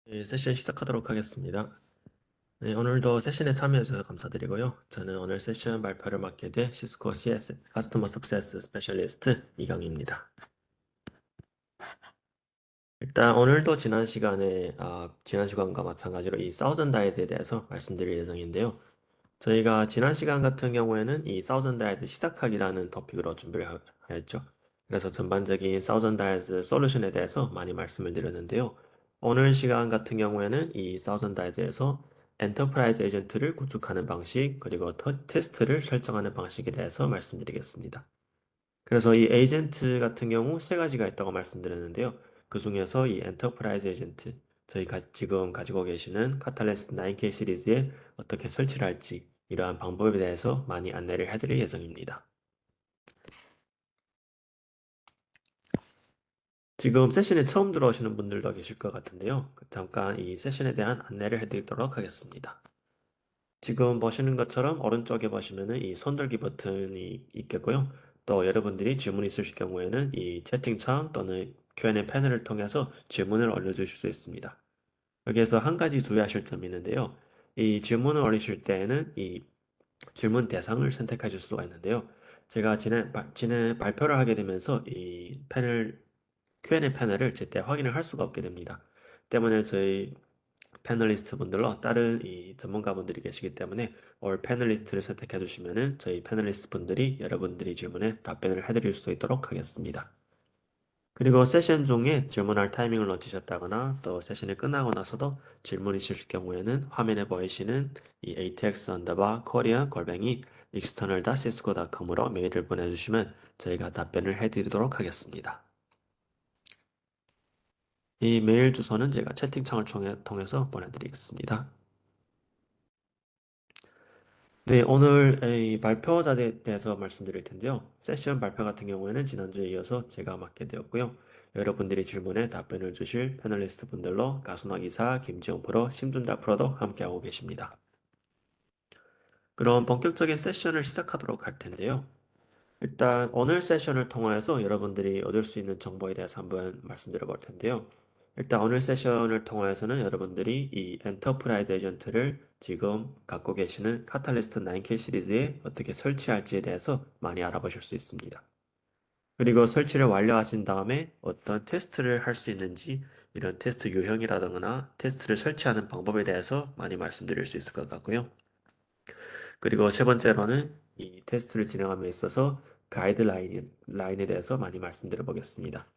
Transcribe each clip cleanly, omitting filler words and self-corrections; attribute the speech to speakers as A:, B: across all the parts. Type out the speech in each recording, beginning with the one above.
A: 네, 세션 시작하도록 하겠습니다. 네, 오늘도 세션에 참여해주셔서 감사드리고요. 저는 오늘 세션 발표를 맡게 된 시스코 CS 커스터머 석세스 스페셜리스트 이강입니다. 일단 오늘도 지난 시간과 마찬가지로 이 사우전 다이즈에 대해서 말씀드릴 예정인데요. 저희가 지난 시간 같은 경우에는 이 사우전 다이즈 시작하기라는 토픽으로 준비를 하였죠. 그래서 전반적인 사우전 다이즈 솔루션에 대해서 많이 말씀을 드렸는데요. 오늘 시간 같은 경우에는 이 사우전 다이즈에서 엔터프라이즈 에이전트를 구축하는 방식, 그리고 테스트를 설정하는 방식에 대해서 말씀드리겠습니다. 그래서 이 에이전트 같은 경우 세 가지가 있다고 말씀드렸는데요. 그 중에서 이 엔터프라이즈 에이전트, 저희가 지금 가지고 계시는 카탈리스트 9K 시리즈에 어떻게 설치를 할지 이러한 방법에 대해서 많이 안내를 해드릴 예정입니다. 지금 세션에 처음 들어오시는 분들도 계실 것 같은데요. 잠깐 이 세션에 대한 안내를 해드리도록 하겠습니다. 지금 보시는 것처럼 오른쪽에 보시면은 이 손들기 버튼이 있겠고요. 또 여러분들이 질문 있으실 경우에는 이 채팅창 또는 Q&A 패널을 통해서 질문을 올려주실 수 있습니다. 여기에서 한 가지 주의하실 점이 있는데요. 이 질문을 올리실 때에는 이 질문 대상을 선택하실 수가 있는데요. 제가 진행 발표를 하게 되면서 이 Q&A 패널을 제때 확인을 할 수가 없게 됩니다. 때문에 저희 패널리스트 분들로 다른 이 전문가분들이 계시기 때문에 올 패널리스트를 선택해 주시면은 저희 패널리스트 분들이 여러분들이 질문에 답변을 해드릴 수 있도록 하겠습니다. 그리고 세션 중에 질문할 타이밍을 놓치셨다거나 또 세션이 끝나고 나서도 질문 있으실 경우에는 화면에 보이시는 이 atx_korea external.cisco.com으로 메일을 보내주시면 저희가 답변을 해드리도록 하겠습니다. 이 메일 주소는 제가 채팅창을 통해서 보내드리겠습니다. 네, 오늘 이 발표자에 대해서 말씀드릴 텐데요. 세션 발표 같은 경우에는 지난주에 이어서 제가 맡게 되었고요. 여러분들이 질문에 답변을 주실 패널리스트 분들로 가수나 기사, 김지영 프로, 심준다 프로도 함께하고 계십니다. 그럼 본격적인 세션을 시작하도록 할 텐데요. 일단 오늘 세션을 통해서 여러분들이 얻을 수 있는 정보에 대해서 한번 말씀드려 볼 텐데요. 일단 오늘 세션을 통해서는 여러분들이 이 엔터프라이즈 에이전트를 지금 갖고 계시는 카탈리스트 9K 시리즈에 어떻게 설치할지에 대해서 많이 알아보실 수 있습니다. 그리고 설치를 완료하신 다음에 어떤 테스트를 할 수 있는지 이런 테스트 유형이라든가 테스트를 설치하는 방법에 대해서 많이 말씀드릴 수 있을 것 같고요. 그리고 세 번째로는 이 테스트를 진행함에 있어서 가이드라인에 대해서 많이 말씀드려 보겠습니다.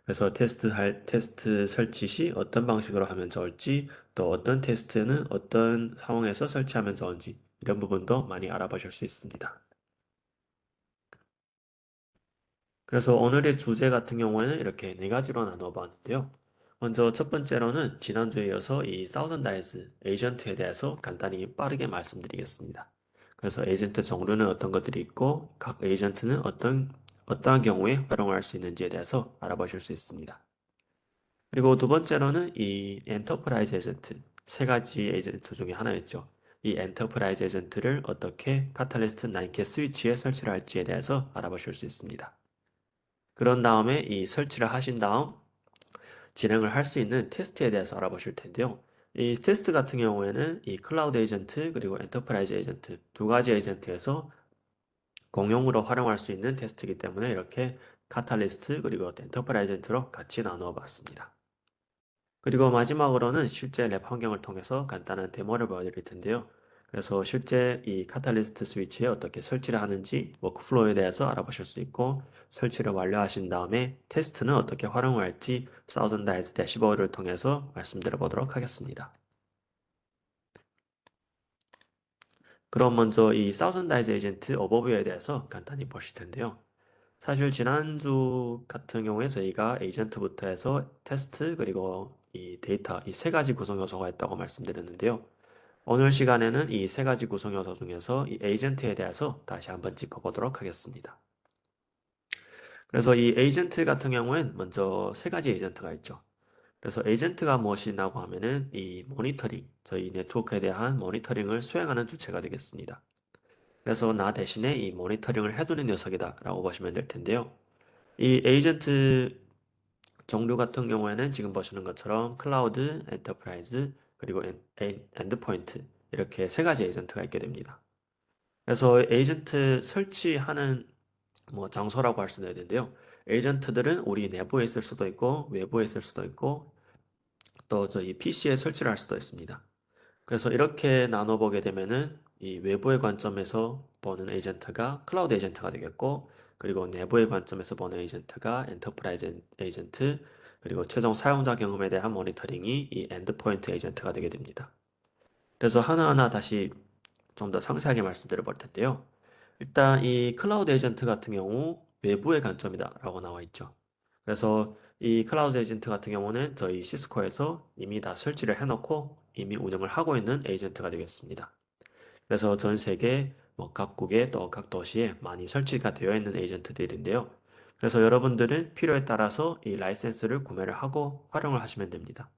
A: 그래서 테스트 설치 시 어떤 방식으로 하면 좋을지, 또 어떤 테스트는 어떤 상황에서 설치하면 좋은지, 이런 부분도 많이 알아보실 수 있습니다. 그래서 오늘의 주제 같은 경우에는 이렇게 네 가지로 나눠 봤는데요. 먼저 첫 번째로는 지난주에 이어서 이 사우전 다이즈 에이전트에 대해서 간단히 빠르게 말씀드리겠습니다. 그래서 에이전트 종류는 어떤 것들이 있고 각 에이전트는 어떠한 경우에 활용할 수 있는지에 대해서 알아보실 수 있습니다. 그리고 두 번째로는 이 엔터프라이즈 에이전트, 세 가지 에이전트 중에 하나였죠. 이 엔터프라이즈 에이전트를 어떻게 카탈리스트 9K 스위치에 설치를 할지에 대해서 알아보실 수 있습니다. 그런 다음에 이 설치를 하신 다음 진행을 할 수 있는 테스트에 대해서 알아보실 텐데요. 이 테스트 같은 경우에는 이 클라우드 에이전트 그리고 엔터프라이즈 에이전트 두 가지 에이전트에서 공용으로 활용할 수 있는 테스트이기 때문에 이렇게 카탈리스트 그리고 엔터프라이즈 에이전트로 같이 나누어 봤습니다. 그리고 마지막으로는 실제 랩 환경을 통해서 간단한 데모를 보여드릴 텐데요. 그래서 실제 이 카탈리스트 스위치에 어떻게 설치를 하는지 워크플로우에 대해서 알아보실 수 있고 설치를 완료하신 다음에 테스트는 어떻게 활용할지 사우전다이즈 대시보드를 통해서 말씀드려 보도록 하겠습니다. 그럼 먼저 이 사우전다이즈 에이전트 오버뷰에 대해서 간단히 보실 텐데요. 사실 지난주 같은 경우에 저희가 에이전트부터 해서 테스트 그리고 이 데이터 이 세 가지 구성 요소가 있다고 말씀드렸는데요. 오늘 시간에는 이 세 가지 구성 요소 중에서 이 에이전트에 대해서 다시 한번 짚어보도록 하겠습니다. 그래서 이 에이전트 같은 경우엔 먼저 세 가지 에이전트가 있죠. 그래서 에이전트가 무엇이냐고 하면은 이 모니터링, 저희 네트워크에 대한 모니터링을 수행하는 주체가 되겠습니다. 그래서 나 대신에 이 모니터링을 해주는 녀석이다 라고 보시면 될 텐데요. 이 에이전트 종류 같은 경우에는 지금 보시는 것처럼 클라우드, 엔터프라이즈, 그리고 엔드포인트 이렇게 세 가지 에이전트가 있게 됩니다. 그래서 에이전트 설치하는 장소라고 할 수도 있는데요. 에이전트들은 우리 내부에 있을 수도 있고 외부에 있을 수도 있고 또 저희 PC에 설치를 할 수도 있습니다. 그래서 이렇게 나눠보게 되면은 이 외부의 관점에서 보는 에이전트가 클라우드 에이전트가 되겠고, 그리고 내부의 관점에서 보는 에이전트가 엔터프라이즈 에이전트, 그리고 최종 사용자 경험에 대한 모니터링이 이 엔드포인트 에이전트가 되게 됩니다. 그래서 하나하나 다시 좀 더 상세하게 말씀드려 볼 텐데요. 일단 이 클라우드 에이전트 같은 경우 외부의 관점이다라고 나와 있죠. 그래서 이 클라우드 에이전트 같은 경우는 저희 시스코에서 이미 다 설치를 해놓고 이미 운영을 하고 있는 에이전트가 되겠습니다. 그래서 전 세계 각국의 또 각 도시에 많이 설치가 되어 있는 에이전트들인데요. 그래서 여러분들은 필요에 따라서 이 라이센스를 구매를 하고 활용을 하시면 됩니다.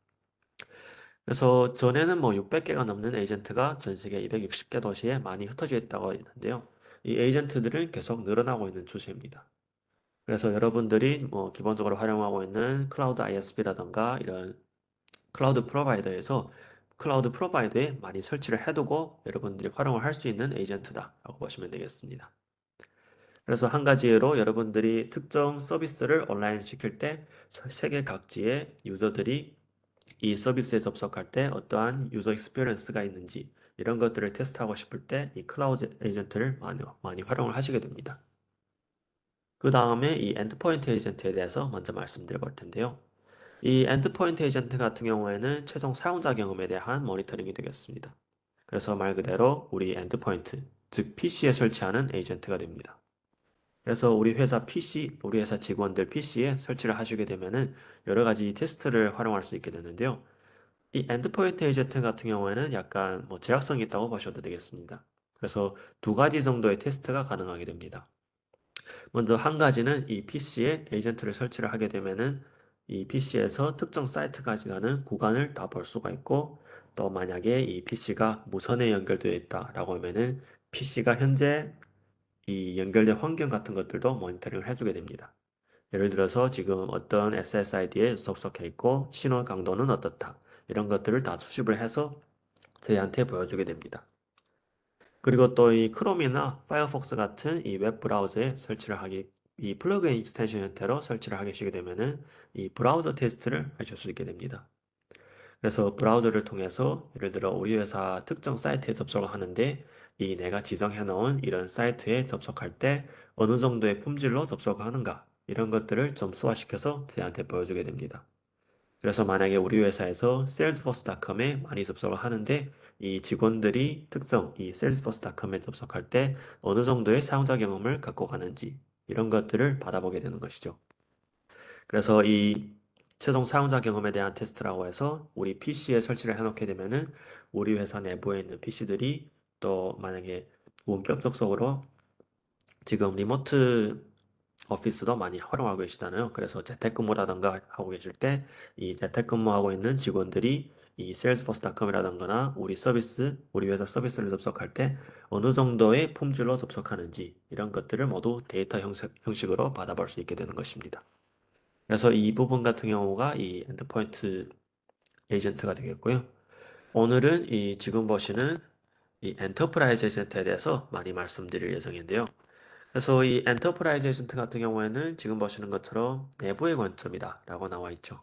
A: 그래서 전에는 600개가 넘는 에이전트가 전 세계 260개 도시에 많이 흩어져 있다고 했는데요. 이 에이전트들은 계속 늘어나고 있는 추세입니다. 그래서 여러분들이 기본적으로 활용하고 있는 클라우드 ISP라던가 이런 클라우드 프로바이더에 많이 설치를 해두고 여러분들이 활용을 할 수 있는 에이전트다라고 보시면 되겠습니다. 그래서 한 가지로 여러분들이 특정 서비스를 온라인 시킬 때 세계 각지의 유저들이 이 서비스에 접속할 때 어떠한 유저 익스피리언스가 있는지 이런 것들을 테스트하고 싶을 때 이 클라우드 에이전트를 많이 활용을 하시게 됩니다. 그 다음에 이 엔드포인트 에이전트에 대해서 먼저 말씀드려 볼 텐데요. 이 엔드포인트 에이전트 같은 경우에는 최종 사용자 경험에 대한 모니터링이 되겠습니다. 그래서 말 그대로 우리 엔드포인트, 즉 PC에 설치하는 에이전트가 됩니다. 그래서 우리 회사 직원들 PC에 설치를 하시게 되면은 여러 가지 테스트를 활용할 수 있게 되는데요. 이 엔드포인트 에이전트 같은 경우에는 약간 제약성이 있다고 보셔도 되겠습니다. 그래서 두 가지 정도의 테스트가 가능하게 됩니다. 먼저 한 가지는 이 PC에 에이전트를 설치를 하게 되면은 이 PC에서 특정 사이트까지 가는 구간을 다 볼 수가 있고 또 만약에 이 PC가 무선에 연결되어 있다라고 하면은 PC가 현재 이 연결된 환경 같은 것들도 모니터링을 해주게 됩니다. 예를 들어서 지금 어떤 SSID에 접속해 있고 신호 강도는 어떻다. 이런 것들을 다 수집을 해서 저희한테 보여주게 됩니다. 그리고 또 이 크롬이나 파이어폭스 같은 이 웹 브라우저에 이 플러그인 익스텐션 형태로 설치를 하시게 되면은 이 브라우저 테스트를 하실 수 있게 됩니다. 그래서 브라우저를 통해서 예를 들어 우리 회사 특정 사이트에 접속을 하는데 이 내가 지정해 놓은 이런 사이트에 접속할 때 어느 정도의 품질로 접속을 하는가 이런 것들을 점수화시켜서 저희한테 보여주게 됩니다. 그래서 만약에 우리 회사에서 salesforce.com에 많이 접속을 하는데 이 직원들이 특정 이 salesforce.com에 접속할 때 어느 정도의 사용자 경험을 갖고 가는지 이런 것들을 받아보게 되는 것이죠. 그래서 이 최종 사용자 경험에 대한 테스트라고 해서 우리 PC에 설치를 해놓게 되면은 우리 회사 내부에 있는 PC들이 또 만약에 원격 접속으로 지금 리모트 오피스도 많이 활용하고 계시잖아요. 그래서 재택근무라던가 하고 계실 때 이 재택근무하고 있는 직원들이 이 salesforce.com이라던가나 우리 회사 서비스를 접속할 때 어느 정도의 품질로 접속하는지 이런 것들을 모두 데이터 형식으로 받아볼 수 있게 되는 것입니다. 그래서 이 부분 같은 경우가 이 엔드포인트 에이전트가 되겠고요. 오늘은 이 지금 보시는 이 엔터프라이즈 에이전트에 대해서 많이 말씀드릴 예정인데요. 그래서 이 엔터프라이즈 에이전트 같은 경우에는 지금 보시는 것처럼 내부의 관점이다 라고 나와 있죠.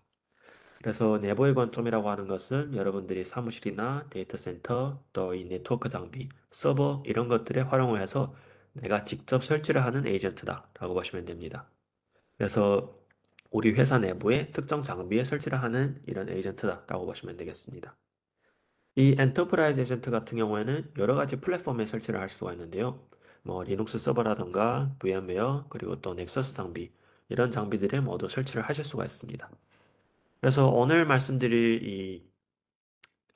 A: 그래서 내부의 관점이라고 하는 것은 여러분들이 사무실이나 데이터 센터, 또 이 네트워크 장비, 서버 이런 것들에 활용을 해서 내가 직접 설치를 하는 에이전트다 라고 보시면 됩니다. 그래서 우리 회사 내부에 특정 장비에 설치를 하는 이런 에이전트다라고 보시면 되겠습니다. 이 엔터프라이즈 에이전트 같은 경우에는 여러 가지 플랫폼에 설치를 할 수가 있는데요. 리눅스 서버라던가 VM웨어 그리고 또 넥서스 장비 이런 장비들에 모두 설치를 하실 수가 있습니다. 그래서 오늘 말씀드릴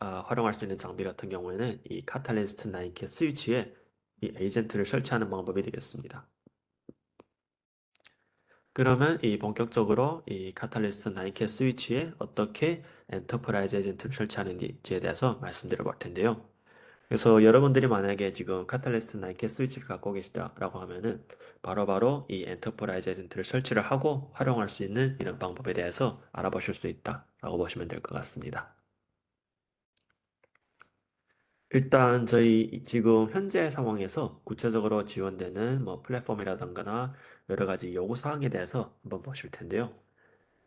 A: 활용할 수 있는 장비 같은 경우에는 이 카탈리스트 9K 스위치에 이 에이전트를 설치하는 방법이 되겠습니다. 그러면 이 본격적으로 이 카탈리스트 9K 스위치에 어떻게 엔터프라이즈 에이전트를 설치하는지에 대해서 말씀드려 볼 텐데요. 그래서 여러분들이 만약에 지금 카탈리스트 나이키 스위치를 갖고 계시다라고 하면은 바로바로 이 엔터프라이즈 에이전트를 설치를 하고 활용할 수 있는 이런 방법에 대해서 알아보실 수 있다라고 보시면 될 것 같습니다. 일단 저희 지금 현재 상황에서 구체적으로 지원되는 뭐 플랫폼이라던가나 여러 가지 요구 사항에 대해서 한번 보실 텐데요.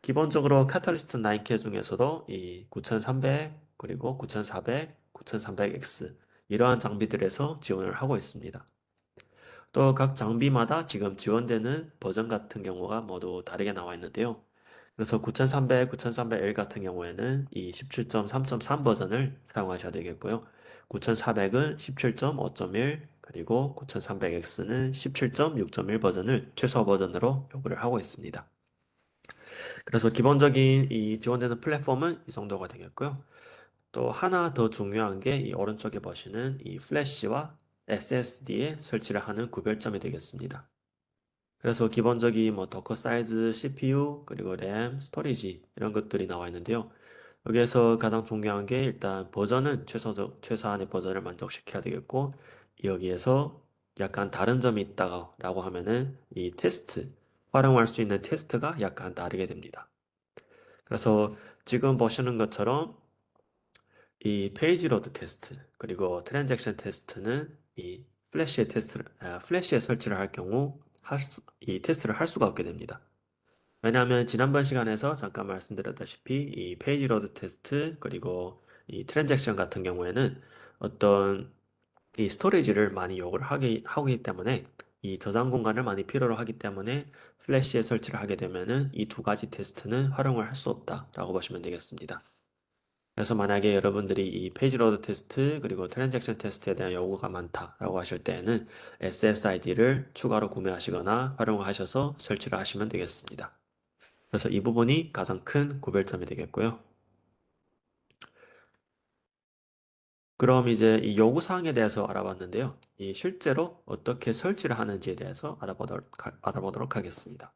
A: 기본적으로 카탈리스트 9K 중에서도 이 9300, 그리고 9400, 9300X 이러한 장비들에서 지원을 하고 있습니다. 또 각 장비마다 지금 지원되는 버전 같은 경우가 모두 다르게 나와 있는데요. 그래서 9300, 9300L 같은 경우에는 이 17.3.3 버전을 사용하셔야 되겠고요. 9400은 17.5.1, 그리고 9300X는 17.6.1 버전을 최소 버전으로 요구를 하고 있습니다. 그래서 기본적인 이 지원되는 플랫폼은 이 정도가 되겠고요. 또 하나 더 중요한 게 이 오른쪽에 보시는 이 플래시와 SSD에 설치를 하는 구별점이 되겠습니다. 그래서 기본적인 뭐 도커 사이즈, CPU, 그리고 램, 스토리지 이런 것들이 나와 있는데요. 여기에서 가장 중요한 게 일단 버전은 최소한의 버전을 만족시켜야 되겠고, 여기에서 약간 다른 점이 있다라고 하면은 이 테스트, 활용할 수 있는 테스트가 약간 다르게 됩니다. 그래서 지금 보시는 것처럼 이 페이지 로드 테스트, 그리고 트랜잭션 테스트는 이 플래시에 설치를 할 경우 이 테스트를 할 수가 없게 됩니다. 왜냐하면 지난번 시간에서 잠깐 말씀드렸다시피 이 페이지 로드 테스트, 그리고 이 트랜잭션 같은 경우에는 어떤 이 스토리지를 많이 하기 때문에 이 저장 공간을 많이 필요로 하기 때문에 플래시에 설치를 하게 되면은 이 두 가지 테스트는 활용을 할 수 없다라고 보시면 되겠습니다. 그래서 만약에 여러분들이 이 페이지 로드 테스트 그리고 트랜잭션 테스트에 대한 요구가 많다라고 하실 때에는 SSID를 추가로 구매하시거나 활용하셔서 설치를 하시면 되겠습니다. 그래서 이 부분이 가장 큰 구별점이 되겠고요. 그럼 이제 이 요구사항에 대해서 알아봤는데요. 이 실제로 어떻게 설치를 하는지에 대해서 알아보도록 하겠습니다.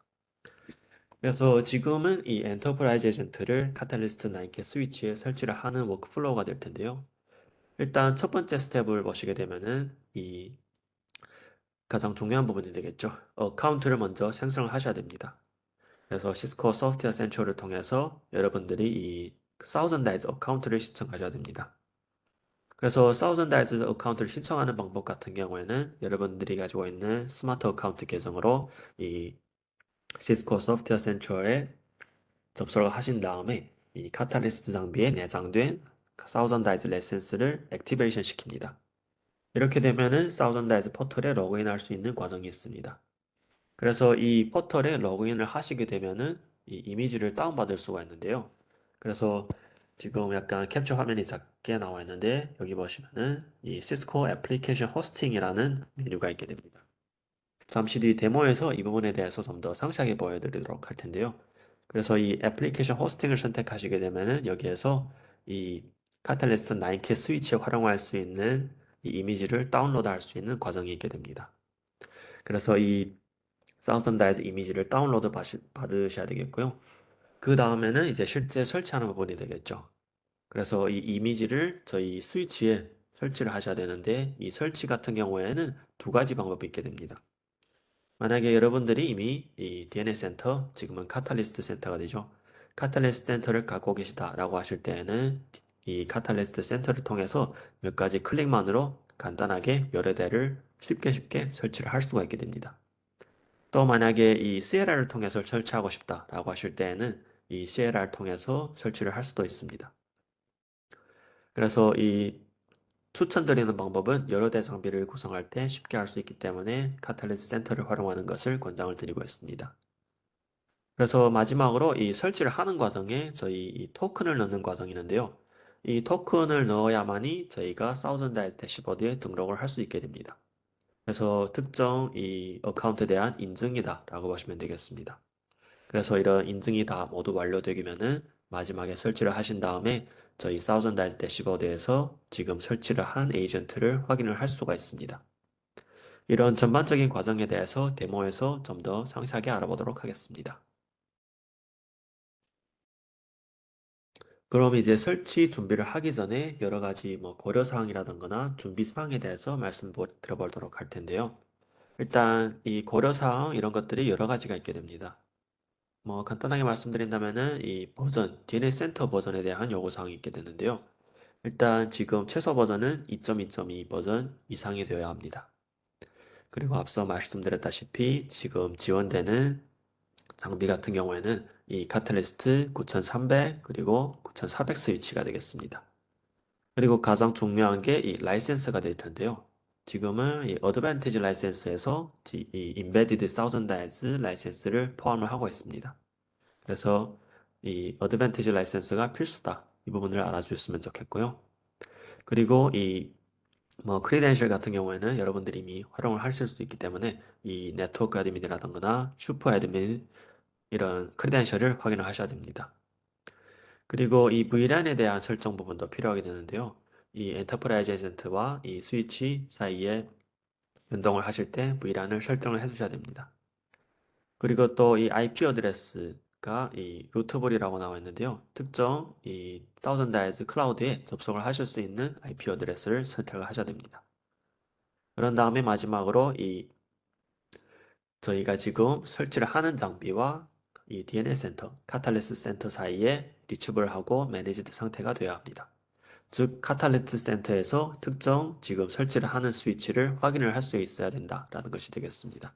A: 그래서 지금은 이 엔터프라이즈 에이전트를 카탈리스트 9K 스위치에 설치를 하는 워크플로우가 될 텐데요. 일단 첫 번째 스텝을 보시게 되면은 이 가장 중요한 부분이 되겠죠. 어카운트를 먼저 생성을 하셔야 됩니다. 그래서 시스코 소프트웨어 센트럴을 통해서 여러분들이 이 사우전드 다이즈 어카운트를 신청하셔야 됩니다. 그래서 사우전드 다이즈 어카운트를 신청하는 방법 같은 경우에는 여러분들이 가지고 있는 스마트 어카운트 계정으로 이 시스코 소프트웨어 센트럴에 접속을 하신 다음에 이 카탈리스트 장비에 내장된 사우전드 다이즈 레센스를 액티베이션 시킵니다. 이렇게 되면은 사우전다이즈 포털에 로그인할 수 있는 과정이 있습니다. 그래서 이 포털에 로그인을 하시게 되면은 이 이미지를 다운받을 수가 있는데요. 그래서 지금 약간 캡처 화면이 작게 나와 있는데 여기 보시면은 이 시스코 애플리케이션 호스팅이라는 메뉴가 있게 됩니다. 잠시 뒤 데모에서 이 부분에 대해서 좀 더 상세하게 보여드리도록 할 텐데요. 그래서 이 애플리케이션 호스팅을 선택하시게 되면은 여기에서 이 카탈리스트 9K 스위치에 활용할 수 있는 이 이미지를 다운로드 할 수 있는 과정이 있게 됩니다. 그래서 이 사운드다이즈 이미지를 다운로드 받으셔야 되겠고요. 그 다음에는 이제 실제 설치하는 부분이 되겠죠. 그래서 이 이미지를 저희 스위치에 설치를 하셔야 되는데 이 설치 같은 경우에는 두 가지 방법이 있게 됩니다. 만약에 여러분들이 이미 이 DNS 센터, 지금은 카탈리스트 센터가 되죠. 카탈리스트 센터를 갖고 계시다라고 하실 때에는 이 카탈리스트 센터를 통해서 몇 가지 클릭만으로 간단하게 여러 대를 쉽게 설치를 할 수가 있게 됩니다. 또 만약에 이 CLR을 통해서 설치하고 싶다라고 하실 때에는 이 CLR 통해서 설치를 할 수도 있습니다. 그래서 이 추천드리는 방법은 여러 대 장비를 구성할 때 쉽게 할 수 있기 때문에 카탈리스트 센터를 활용하는 것을 권장을 드리고 있습니다. 그래서 마지막으로 이 설치를 하는 과정에 저희 이 토큰을 넣는 과정이 있는데요. 이 토큰을 넣어야만이 저희가 사우전드 대시보드에 등록을 할 수 있게 됩니다. 그래서 특정 이 어카운트에 대한 인증이다라고 보시면 되겠습니다. 그래서 이런 인증이 다 모두 완료되면은 마지막에 설치를 하신 다음에 저희 사우전드 대시보드에서 지금 설치를 한 에이전트를 확인을 할 수가 있습니다. 이런 전반적인 과정에 대해서 데모에서 좀 더 상세하게 알아보도록 하겠습니다. 그럼 이제 설치 준비를 하기 전에 여러 가지 뭐 고려사항이라던가 준비사항에 대해서 말씀 드려보도록 할 텐데요. 일단 이 고려사항 이런 것들이 여러 가지가 있게 됩니다. 뭐 간단하게 말씀드린다면은 이 버전, DNS 센터 버전에 대한 요구사항이 있게 되는데요. 일단 지금 최소 버전은 2.2.2 버전 이상이 되어야 합니다. 그리고 앞서 말씀드렸다시피 지금 지원되는 장비 같은 경우에는 이 카탈리스트 9300 그리고 9400 스위치가 되겠습니다. 그리고 가장 중요한 게 이 라이센스가 될 텐데요. 지금은 이 어드밴티지 라이센스에서 이 인베디드 사우전드 다이즈 라이센스를 포함을 하고 있습니다. 그래서 이 어드밴티지 라이센스가 필수다. 이 부분을 알아주셨으면 좋겠고요. 그리고 이 뭐 크리덴셜 같은 경우에는 여러분들이 이미 활용을 하실 수 있기 때문에 이 네트워크 애드민이라던가 슈퍼 애드민 이런 크리덴셜을 확인을 하셔야 됩니다. 그리고 이 VLAN에 대한 설정 부분도 필요하게 되는데요. 이 엔터프라이즈 에이전트와 이 스위치 사이에 연동을 하실 때 VLAN을 설정을 해주셔야 됩니다. 그리고 또 이 IP 어드레스가 이 루트볼이라고 나와 있는데요. 특정 이 thousand eyes 클라우드에 접속을 하실 수 있는 IP 어드레스를 선택을 하셔야 됩니다. 그런 다음에 마지막으로 이 저희가 지금 설치를 하는 장비와 이 DNS 센터, 카탈리스 센터 사이에 리치블 하고 매니지드 상태가 되어야 합니다. 즉, 카탈리스 센터에서 특정 지금 설치를 하는 스위치를 확인을 할 수 있어야 된다라는 것이 되겠습니다.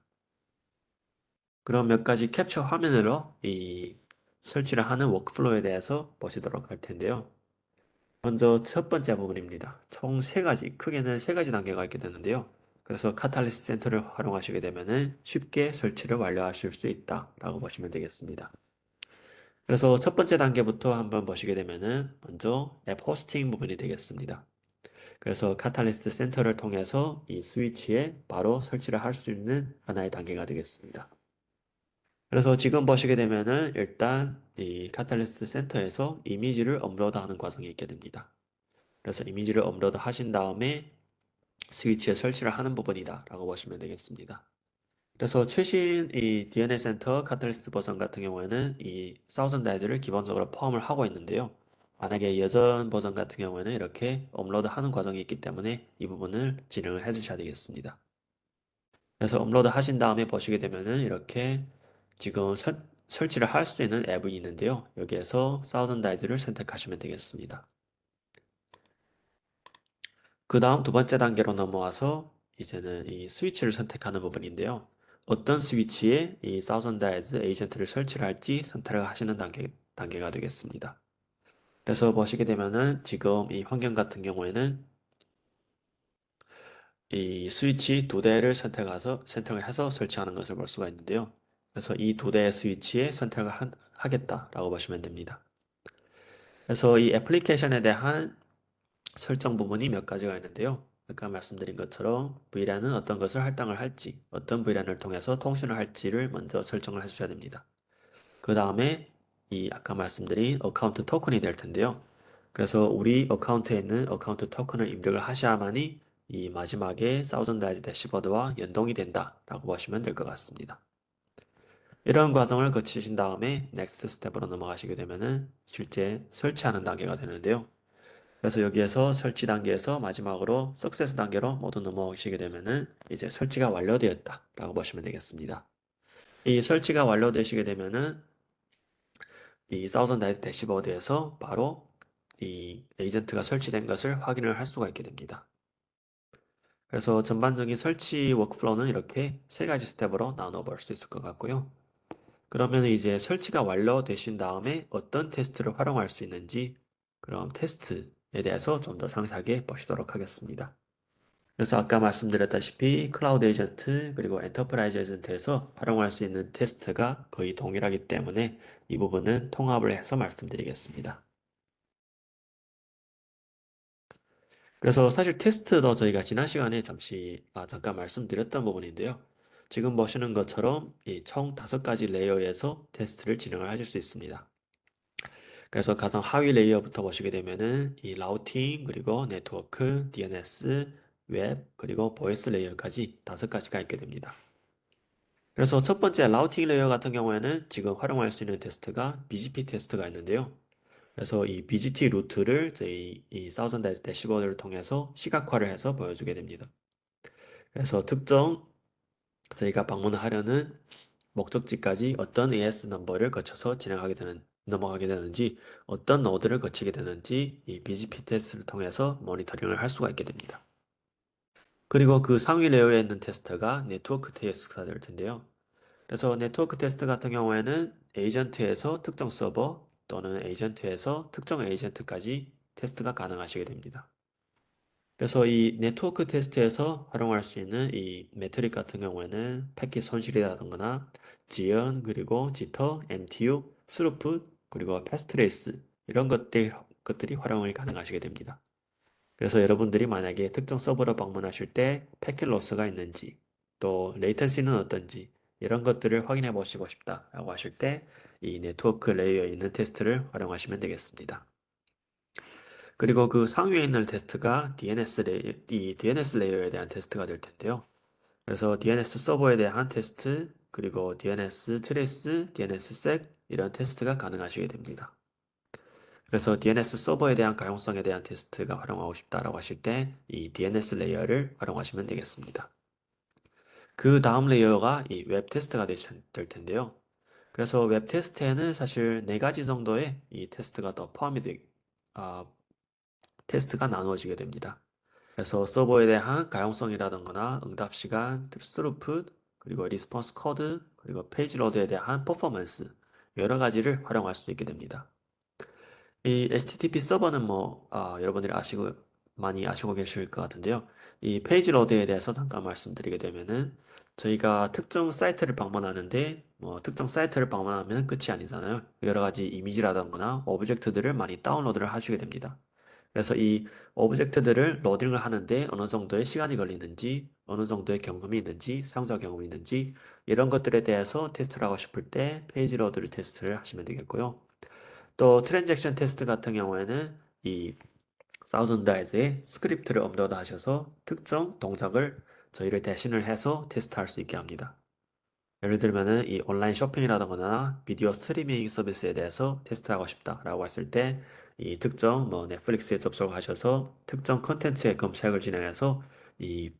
A: 그럼 몇 가지 캡처 화면으로 이 설치를 하는 워크플로우에 대해서 보시도록 할 텐데요. 먼저 첫 번째 부분입니다. 총 세 가지, 크게는 세 가지 단계가 있게 되는데요. 그래서 카탈리스트 센터를 활용하시게 되면 쉽게 설치를 완료하실 수 있다라고 보시면 되겠습니다. 그래서 첫 번째 단계부터 한번 보시게 되면은 먼저 앱 호스팅 부분이 되겠습니다. 그래서 카탈리스트 센터를 통해서 이 스위치에 바로 설치를 할 수 있는 하나의 단계가 되겠습니다. 그래서 지금 보시게 되면은 일단 이 카탈리스트 센터에서 이미지를 업로드하는 과정이 있게 됩니다. 그래서 이미지를 업로드 하신 다음에 스위치에 설치를 하는 부분이다 라고 보시면 되겠습니다. 그래서 최신 이 DNS 센터 카탈리스트 버전 같은 경우에는 이 사우전드 아이즈를 기본적으로 포함을 하고 있는데요. 만약에 예전 버전 같은 경우에는 이렇게 업로드 하는 과정이 있기 때문에 이 부분을 진행을 해 주셔야 되겠습니다. 그래서 업로드 하신 다음에 보시게 되면은 이렇게 지금 설치를 할 수 있는 앱이 있는데요. 여기에서 사우전드 아이즈를 선택하시면 되겠습니다. 그 다음 두 번째 단계로 넘어와서 이제는 이 스위치를 선택하는 부분인데요. 어떤 스위치에 이 사우전드 아이즈 에이전트를 설치를 할지 선택을 하시는 단계가 되겠습니다. 그래서 보시게 되면은 지금 이 환경 같은 경우에는 이 스위치 두 대를 선택을 해서 설치하는 것을 볼 수가 있는데요. 그래서 이 두 대의 스위치에 선택을 하겠다라고 보시면 됩니다. 그래서 이 애플리케이션에 대한 설정 부분이 몇 가지가 있는데요. 아까 말씀드린 것처럼 VLAN은 어떤 것을 할당을 할지, 어떤 VLAN을 통해서 통신을 할지를 먼저 설정을 해주셔야 됩니다. 그 다음에 이 아까 말씀드린 어카운트 토큰이 될 텐데요. 그래서 우리 어카운트에 있는 어카운트 토큰을 입력을 하셔야만이 이 마지막에 사우전다이즈 대시보드와 연동이 된다라고 보시면 될 것 같습니다. 이런 과정을 거치신 다음에 넥스트 스텝으로 넘어가시게 되면은 실제 설치하는 단계가 되는데요. 그래서 여기에서 설치 단계에서 마지막으로 석세스 단계로 모두 넘어오시게 되면은 이제 설치가 완료되었다라고 보시면 되겠습니다. 이 설치가 완료되시게 되면은 이 사우전 나이트 대시보드에서 바로 이 에이전트가 설치된 것을 확인을 할 수가 있게 됩니다. 그래서 전반적인 설치 워크플로우는 이렇게 세 가지 스텝으로 나눠 볼 수 있을 것 같고요. 그러면 이제 설치가 완료되신 다음에 어떤 테스트를 활용할 수 있는지 그럼 테스트에 대해서 좀 더 상세하게 보시도록 하겠습니다. 그래서 아까 말씀드렸다시피 클라우드 에이전트 그리고 엔터프라이즈 에이전트에서 활용할 수 있는 테스트가 거의 동일하기 때문에 이 부분은 통합을 해서 말씀드리겠습니다. 그래서 사실 테스트도 저희가 지난 시간에 잠깐 말씀드렸던 부분인데요. 지금 보시는 것처럼 이 총 5가지 레이어에서 테스트를 진행을 하실 수 있습니다. 그래서 가장 하위 레이어부터 보시게 되면은 이 라우팅, 그리고 네트워크, DNS, 웹, 그리고 보이스 레이어까지 5가지가 있게 됩니다. 그래서 첫 번째 라우팅 레이어 같은 경우에는 지금 활용할 수 있는 테스트가 BGP 테스트가 있는데요. 그래서 이 BGT 루트를 저희 이 사우전드 대시보드를 통해서 시각화를 해서 보여주게 됩니다. 그래서 특정 저희가 방문하려는 목적지까지 어떤 AS 넘버를 거쳐서 넘어가게 되는지, 어떤 노드를 거치게 되는지 이 BGP 테스트를 통해서 모니터링을 할 수가 있게 됩니다. 그리고 그 상위 레이어에 있는 테스트가 네트워크 테스트가 될 텐데요. 그래서 네트워크 테스트 같은 경우에는 에이전트에서 특정 서버 또는 에이전트에서 특정 에이전트까지 테스트가 가능하시게 됩니다. 그래서 이 네트워크 테스트에서 활용할 수 있는 이 메트릭 같은 경우에는 패킷 손실이라든가 지연, 그리고 지터, MTU, 스루풋, 그리고 패스트레이스 이런 것들이 활용이 가능하시게 됩니다. 그래서 여러분들이 만약에 특정 서버로 방문하실 때 패킷 로스가 있는지 또 레이턴시는 어떤지 이런 것들을 확인해 보시고 싶다라고 하실 때 이 네트워크 레이어에 있는 테스트를 활용하시면 되겠습니다. 그리고 그 상위에 있는 테스트가 이 DNS 레이어에 대한 테스트가 될 텐데요. 그래서 DNS 서버에 대한 테스트, 그리고 DNS 트레이스, DNS 색 이런 테스트가 가능하시게 됩니다. 그래서 DNS 서버에 대한 가용성에 대한 테스트가 활용하고 싶다라고 하실 때 이 DNS 레이어를 활용하시면 되겠습니다. 그 다음 레이어가 이 웹 테스트가 될 텐데요. 그래서 웹 테스트에는 사실 네 가지 정도의 이 테스트가 더 아, 테스트가 나누어지게 됩니다. 그래서 서버에 대한 가용성이라던가 응답 시간, 스루풋, 그리고 리스폰스 코드, 그리고 페이지 로드에 대한 퍼포먼스 여러 가지를 활용할 수 있게 됩니다. 이 HTTP 서버는 여러분들이 많이 아시고 계실 것 같은데요. 이 페이지 로드에 대해서 잠깐 말씀드리게 되면은 저희가 특정 사이트를 방문하는데 특정 사이트를 방문하면 끝이 아니잖아요. 여러 가지 이미지라던가 오브젝트들을 많이 다운로드를 하시게 됩니다. 그래서 이 오브젝트들을 로딩을 하는데 어느 정도의 시간이 걸리는지, 어느 정도의 경험이 있는지, 사용자 경험이 있는지 이런 것들에 대해서 테스트를 하고 싶을 때 페이지 로드를 테스트를 하시면 되겠고요. 또 트랜잭션 테스트 같은 경우에는 이 사우전다이즈에 스크립트를 업로드 하셔서 특정 동작을 저희를 대신을 해서 테스트할 수 있게 합니다. 예를 들면은 이 온라인 쇼핑이라던가 비디오 스트리밍 서비스에 대해서 테스트하고 싶다라고 했을 때 이 특정 넷플릭스에 접속하셔서 특정 컨텐츠의 검색을 진행해서 이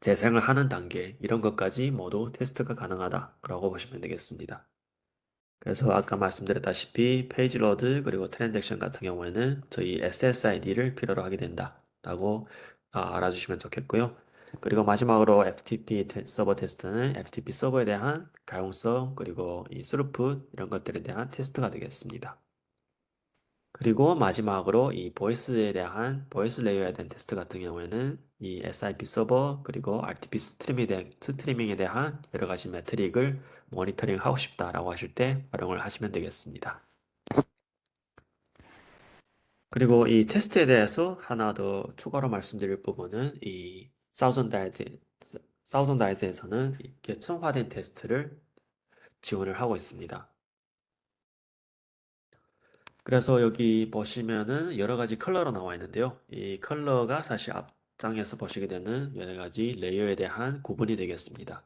A: 재생을 하는 단계 이런 것까지 모두 테스트가 가능하다라고 보시면 되겠습니다. 그래서 아까 말씀드렸다시피 페이지 로드 그리고 트랜잭션 같은 경우에는 저희 SSID를 필요로 하게 된다라고 알아주시면 좋겠고요. 그리고 마지막으로 FTP 서버 테스트는 FTP 서버에 대한 가용성 그리고 이 스루풋 이런 것들에 대한 테스트가 되겠습니다. 그리고 마지막으로 이 보이스 레이어에 대한 테스트 같은 경우에는 이 SIP 서버 그리고 RTP 스트리밍에 대한 여러 가지 매트릭을 모니터링 하고 싶다라고 하실 때 활용을 하시면 되겠습니다. 그리고 이 테스트에 대해서 하나 더 추가로 말씀드릴 부분은 이 사우전다이즈에서는 계층화된 테스트를 지원을 하고 있습니다. 그래서 여기 보시면은 여러 가지 컬러로 나와 있는데요. 이 컬러가 사실 앞장에서 보시게 되는 여러 가지 레이어에 대한 구분이 되겠습니다.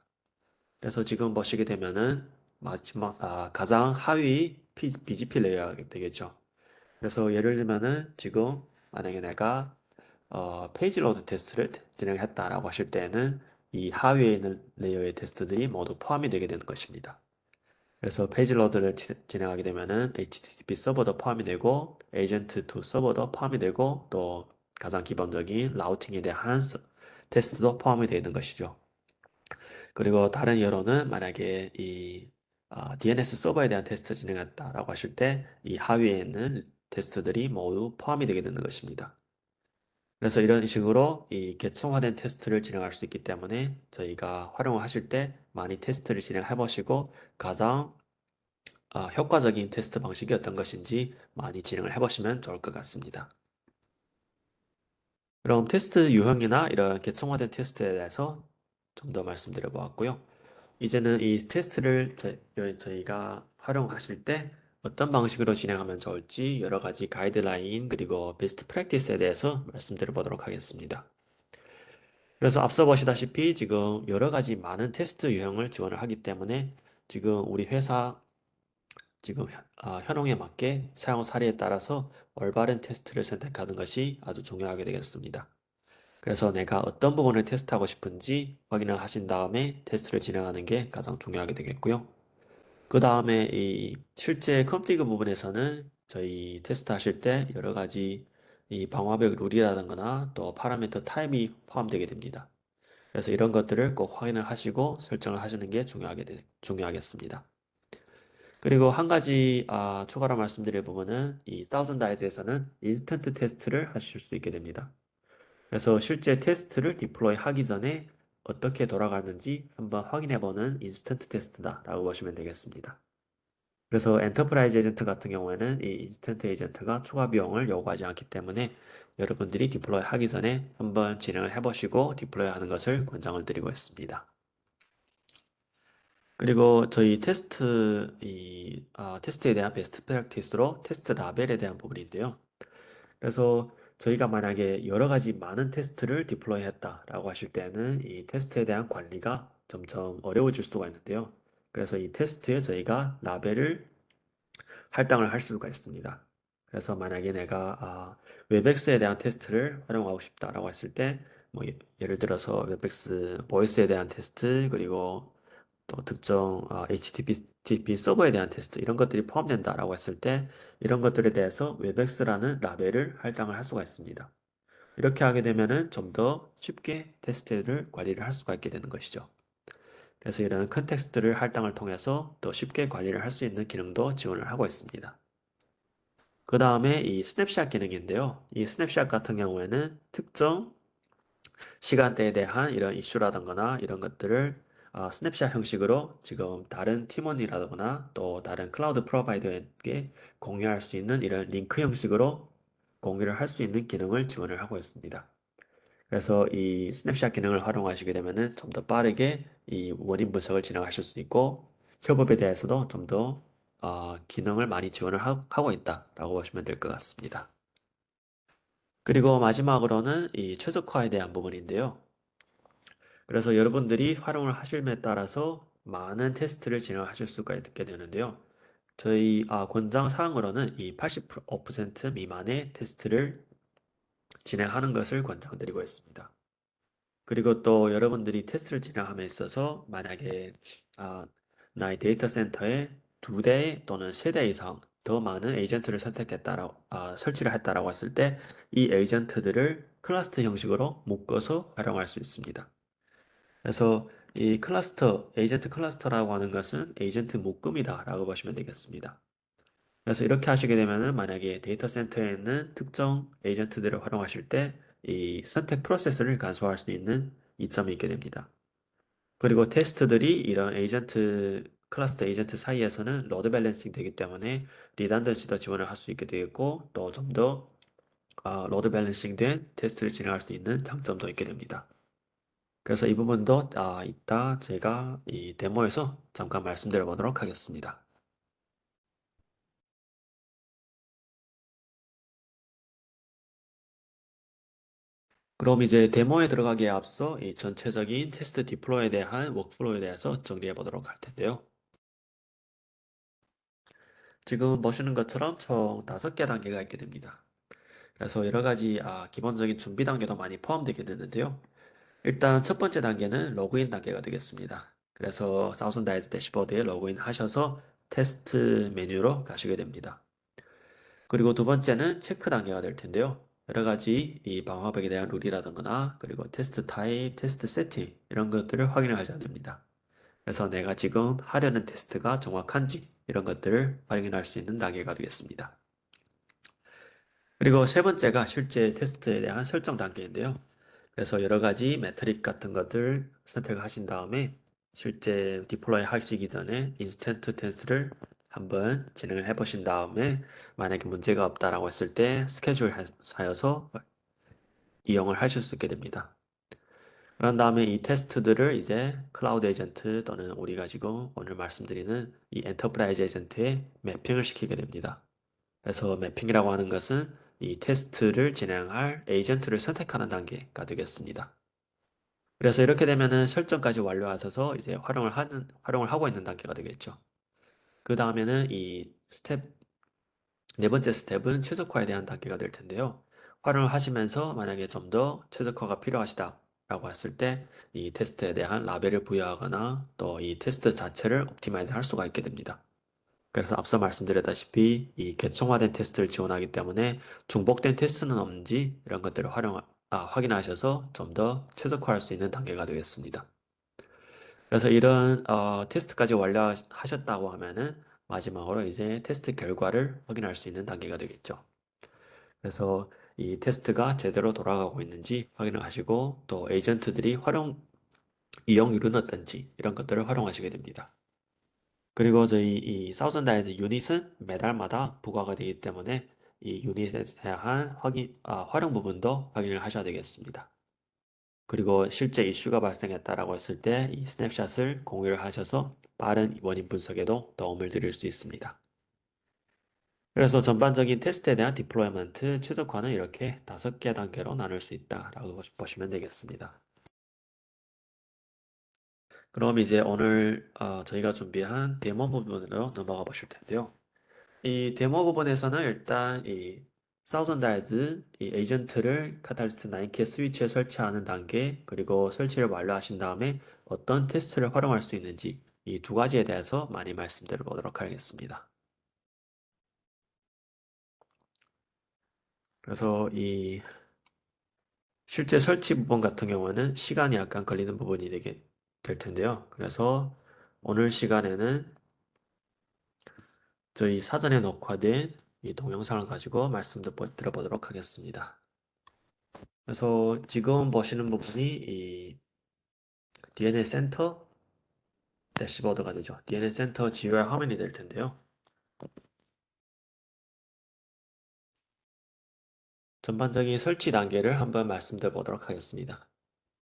A: 그래서 지금 보시게 되면은 가장 하위 BGP 레이어가 되겠죠. 그래서 예를 들면은 지금 만약에 내가 페이지 로드 테스트를 진행했다라고 하실 때는 이 하위에 있는 레이어의 테스트들이 모두 포함이 되게 되는 것입니다. 그래서 페이지 로드를 진행하게 되면은 HTTP 서버도 포함이 되고 에이전트 투 서버도 포함이 되고 또 가장 기본적인 라우팅에 대한 테스트도 포함이 되는 것이죠. 그리고 다른 예로는 만약에 이 DNS 서버에 대한 테스트 진행했다라고 하실 때 이 하위에 있는 테스트들이 모두 포함이 되게 되는 것입니다. 그래서 이런 식으로 이 계층화된 테스트를 진행할 수 있기 때문에 저희가 활용을 하실 때 많이 테스트를 진행해 보시고 가장 효과적인 테스트 방식이 어떤 것인지 많이 진행을 해보시면 좋을 것 같습니다. 그럼 테스트 유형이나 이런 계층화된 테스트에 대해서 좀 더 말씀드려 보았고요. 이제는 이 테스트를 저희가 활용하실 때 어떤 방식으로 진행하면 좋을지 여러 가지 가이드라인 그리고 베스트 프랙티스에 대해서 말씀드려 보도록 하겠습니다. 그래서 앞서 보시다시피 지금 여러 가지 많은 테스트 유형을 지원을 하기 때문에 지금 우리 회사 지금 현황에 맞게 사용 사례에 따라서 올바른 테스트를 선택하는 것이 아주 중요하게 되겠습니다. 그래서 내가 어떤 부분을 테스트하고 싶은지 확인을 하신 다음에 테스트를 진행하는 게 가장 중요하게 되겠고요. 그 다음에 이 실제 컨피그 부분에서는 저희 테스트 하실 때 여러 가지 이 방화벽 룰이라든가 또 파라미터 타입이 포함되게 됩니다. 그래서 이런 것들을 꼭 확인을 하시고 설정을 하시는 게 중요하겠습니다. 그리고 한 가지 추가로 말씀드릴 부분은 이 사우전드 아이즈에서는 인스턴트 테스트를 하실 수 있게 됩니다. 그래서 실제 테스트를 디플로이 하기 전에 어떻게 돌아가는지 한번 확인해 보는 인스턴트 테스트다라고 보시면 되겠습니다. 그래서 엔터프라이즈 에이전트 같은 경우에는 이 인스턴트 에이전트가 추가 비용을 요구하지 않기 때문에 여러분들이 디플로이 하기 전에 한번 진행을 해보시고 디플로이 하는 것을 권장을 드리고 있습니다. 그리고 저희 테스트에 대한 베스트 프랙티스로 테스트 라벨에 대한 부분인데요. 그래서 저희가 만약에 여러 가지 많은 테스트를 디플로이 했다라고 하실 때는 이 테스트에 대한 관리가 점점 어려워질 수가 있는데요. 그래서 이 테스트에 저희가 라벨을 할당을 할 수가 있습니다. 그래서 만약에 내가 웹엑스에 대한 테스트를 활용하고 싶다라고 했을 때, 뭐 예를 들어서 웹엑스 보이스에 대한 테스트, 그리고 또 특정 HTTP 서버에 대한 테스트 이런 것들이 포함된다라고 했을 때 이런 것들에 대해서 웹엑스라는 라벨을 할당을 할 수가 있습니다. 이렇게 하게 되면은 좀 더 쉽게 테스트를 관리를 할 수가 있게 되는 것이죠. 그래서 이런 컨텍스트를 할당을 통해서 더 쉽게 관리를 할 수 있는 기능도 지원을 하고 있습니다. 그 다음에 이 스냅샷 기능인데요. 이 스냅샷 같은 경우에는 특정 시간대에 대한 이런 이슈라던가 이런 것들을 스냅샷 형식으로 지금 다른 팀원이라거나 또 다른 클라우드 프로바이더에게 공유할 수 있는 이런 링크 형식으로 공유를 할 수 있는 기능을 지원을 하고 있습니다. 그래서 이 스냅샷 기능을 활용하시게 되면은 좀 더 빠르게 이 원인 분석을 진행하실 수 있고 협업에 대해서도 좀 더 기능을 많이 지원을 하고 있다라고 보시면 될 것 같습니다. 그리고 마지막으로는 이 최적화에 대한 부분인데요. 그래서 여러분들이 활용을 하실에 따라서 많은 테스트를 진행하실 수가 있게 되는데요. 저희 권장 사항으로는 이 85% 미만의 테스트를 진행하는 것을 권장드리고 있습니다. 그리고 또 여러분들이 테스트를 진행함에 있어서 만약에 아, 나의 데이터 센터에 2대 또는 3대 이상 더 많은 에이전트를 설치를 했다라고 했을 때 이 에이전트들을 클러스터 형식으로 묶어서 활용할 수 있습니다. 그래서 이 에이전트 클러스터라고 하는 것은 에이전트 묶음이다라고 보시면 되겠습니다. 그래서 이렇게 하시게 되면은 만약에 데이터 센터에 있는 특정 에이전트들을 활용하실 때 이 선택 프로세스를 간소화할 수 있는 이점이 있게 됩니다. 그리고 테스트들이 이런 클러스터 에이전트 사이에서는 로드 밸런싱 되기 때문에 리단던시도 지원을 할 수 있게 되겠고 또 좀 더 로드 밸런싱 된 테스트를 진행할 수 있는 장점도 있게 됩니다. 그래서 이 부분도 이따 제가 이 데모에서 잠깐 말씀드려 보도록 하겠습니다. 그럼 이제 데모에 들어가기에 앞서 이 전체적인 테스트 디플로이에 대한 워크플로우에 대해서 정리해 보도록 할 텐데요. 지금 보시는 것처럼 총 5개 단계가 있게 됩니다. 그래서 여러 가지 기본적인 준비 단계도 많이 포함되게 되는데요. 일단 첫 번째 단계는 로그인 단계가 되겠습니다. 그래서 사우선다이즈 대시보드에 로그인 하셔서 테스트 메뉴로 가시게 됩니다. 그리고 두 번째는 체크 단계가 될 텐데요. 여러 가지 이 방화벽에 대한 룰이라든가 그리고 테스트 타입, 테스트 세팅 이런 것들을 확인을 하셔야 됩니다. 그래서 내가 지금 하려는 테스트가 정확한지 이런 것들을 확인할 수 있는 단계가 되겠습니다. 그리고 세 번째가 실제 테스트에 대한 설정 단계인데요. 그래서 여러 가지 매트릭 같은 것들 선택하신 다음에 실제 디플로이 하시기 전에 인스턴트 테스트를 한번 진행을 해보신 다음에 만약에 문제가 없다라고 했을 때 스케줄 하여서 이용을 하실 수 있게 됩니다. 그런 다음에 이 테스트들을 이제 클라우드 에이전트 또는 우리가 지금 오늘 말씀드리는 이 엔터프라이즈 에이전트에 매핑을 시키게 됩니다. 그래서 매핑이라고 하는 것은 이 테스트를 진행할 에이전트를 선택하는 단계가 되겠습니다. 그래서 이렇게 되면은 설정까지 완료하셔서 이제 활용을 하고 있는 단계가 되겠죠. 그 다음에는 네 번째 스텝은 최적화에 대한 단계가 될 텐데요. 활용을 하시면서 만약에 좀 더 최적화가 필요하시다라고 했을 때 이 테스트에 대한 라벨을 부여하거나 또 이 테스트 자체를 옵티마이즈 할 수가 있게 됩니다. 그래서 앞서 말씀드렸다시피 이 계층화된 테스트를 지원하기 때문에 중복된 테스트는 없는지 이런 것들을 확인하셔서 좀 더 최적화할 수 있는 단계가 되겠습니다. 그래서 이런 테스트까지 완료하셨다고 하면은 마지막으로 이제 테스트 결과를 확인할 수 있는 단계가 되겠죠. 그래서 이 테스트가 제대로 돌아가고 있는지 확인을 하시고 또 에이전트들이 이용률은 어떤지 이런 것들을 활용하시게 됩니다. 그리고 저희 이 사우전다이즈 유닛은 매달마다 부과가 되기 때문에 이 유닛에 대한 활용 부분도 확인을 하셔야 되겠습니다. 그리고 실제 이슈가 발생했다라고 했을 때 이 스냅샷을 공유를 하셔서 빠른 원인 분석에도 도움을 드릴 수 있습니다. 그래서 전반적인 테스트에 대한 디플로이먼트 최적화는 이렇게 5개 단계로 나눌 수 있다라고 보시면 되겠습니다. 그럼 이제 오늘 저희가 준비한 데모 부분으로 넘어가 보실 텐데요. 이 데모 부분에서는 일단 이 사우전다이즈 이 에이전트를 카탈리스트 9K 스위치에 설치하는 단계, 그리고 설치를 완료하신 다음에 어떤 테스트를 활용할 수 있는지 이 두 가지에 대해서 많이 말씀드려 보도록 하겠습니다. 그래서 이 실제 설치 부분 같은 경우는 시간이 약간 걸리는 부분이 되게 될 텐데요. 그래서 오늘 시간에는 저희 사전에 녹화된 이 동영상을 가지고 말씀드려보도록 하겠습니다. 그래서 지금 보시는 부분이 이 DNA 센터 대시보드가 되죠. DNA 센터 GUI 화면이 될 텐데요. 전반적인 설치 단계를 한번 말씀드려 보도록 하겠습니다.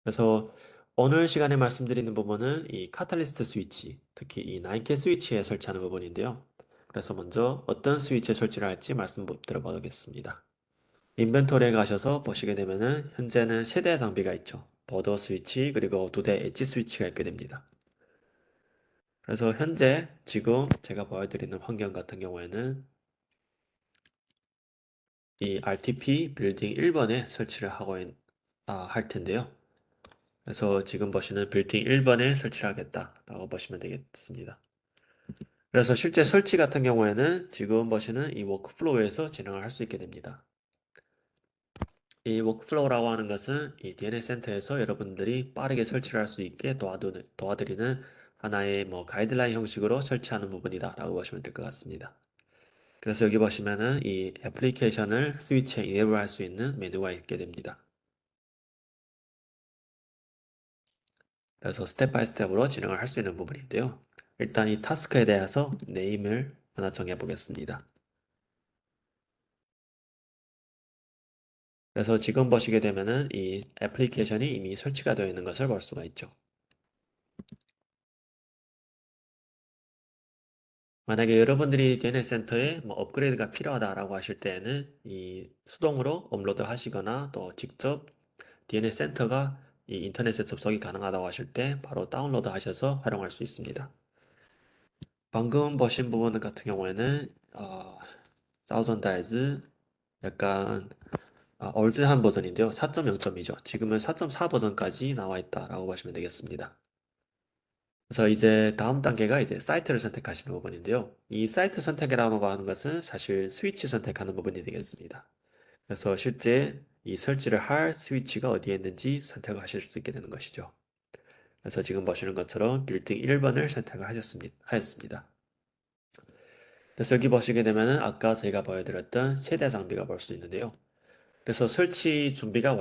A: 그래서 오늘 시간에 말씀드리는 부분은 이 카탈리스트 스위치, 특히 이 9K 스위치에 설치하는 부분인데요. 그래서 먼저 어떤 스위치에 설치를 할지 말씀드려 보겠습니다. 인벤토리에 가셔서 보시게 되면은 현재는 세대 장비가 있죠. 버더 스위치 그리고 2대 엣지 스위치가 있게 됩니다. 그래서 현재 지금 제가 보여드리는 환경 같은 경우에는 이 RTP 빌딩 1번에 설치를 할 텐데요. 그래서 지금 보시는 빌딩 1번에 설치를 하겠다라고 보시면 되겠습니다. 그래서 실제 설치 같은 경우에는 지금 보시는 이 워크플로우에서 진행을 할 수 있게 됩니다. 이 워크플로우라고 하는 것은 이 DNA 센터에서 여러분들이 빠르게 설치를 할 수 있게 도와드리는 하나의 뭐 가이드라인 형식으로 설치하는 부분이다라고 보시면 될 것 같습니다. 그래서 여기 보시면은 이 애플리케이션을 스위치에 이네이블 할 수 있는 메뉴가 있게 됩니다. 그래서 스텝 바이 스텝으로 진행을 할 수 있는 부분인데요. 일단 이 타스크에 대해서 네임을 하나 정해 보겠습니다. 그래서 지금 보시게 되면은 이 애플리케이션이 이미 설치가 되어 있는 것을 볼 수가 있죠. 만약에 여러분들이 DNA 센터에 뭐 업그레이드가 필요하다라고 하실 때에는 이 수동으로 업로드 하시거나 또 직접 DNA 센터가 이 인터넷에 접속이 가능하다고 하실 때 바로 다운로드 하셔서 활용할 수 있습니다. 방금 보신 부분 같은 경우에는 사우전다이즈 약간 올드한 버전인데요. 4.0점이죠. 지금은 4.4 버전까지 나와 있다라고 보시면 되겠습니다. 그래서 이제 다음 단계가 이제 사이트를 선택하시는 부분인데요. 이 사이트 선택이라고 하는 것은 사실 스위치 선택하는 부분이 되겠습니다. 그래서 실제 이 설치를 할 스위치가 어디에 있는지 선택하실 수 있게 되는 것이죠. 그래서 지금 보시는 것처럼 빌딩 1번을 선택을 하였습니다. 그래서 여기 보시게 되면은 아까 저희가 보여드렸던 세대 장비가 볼 수 있는데요. 그래서 설치 준비가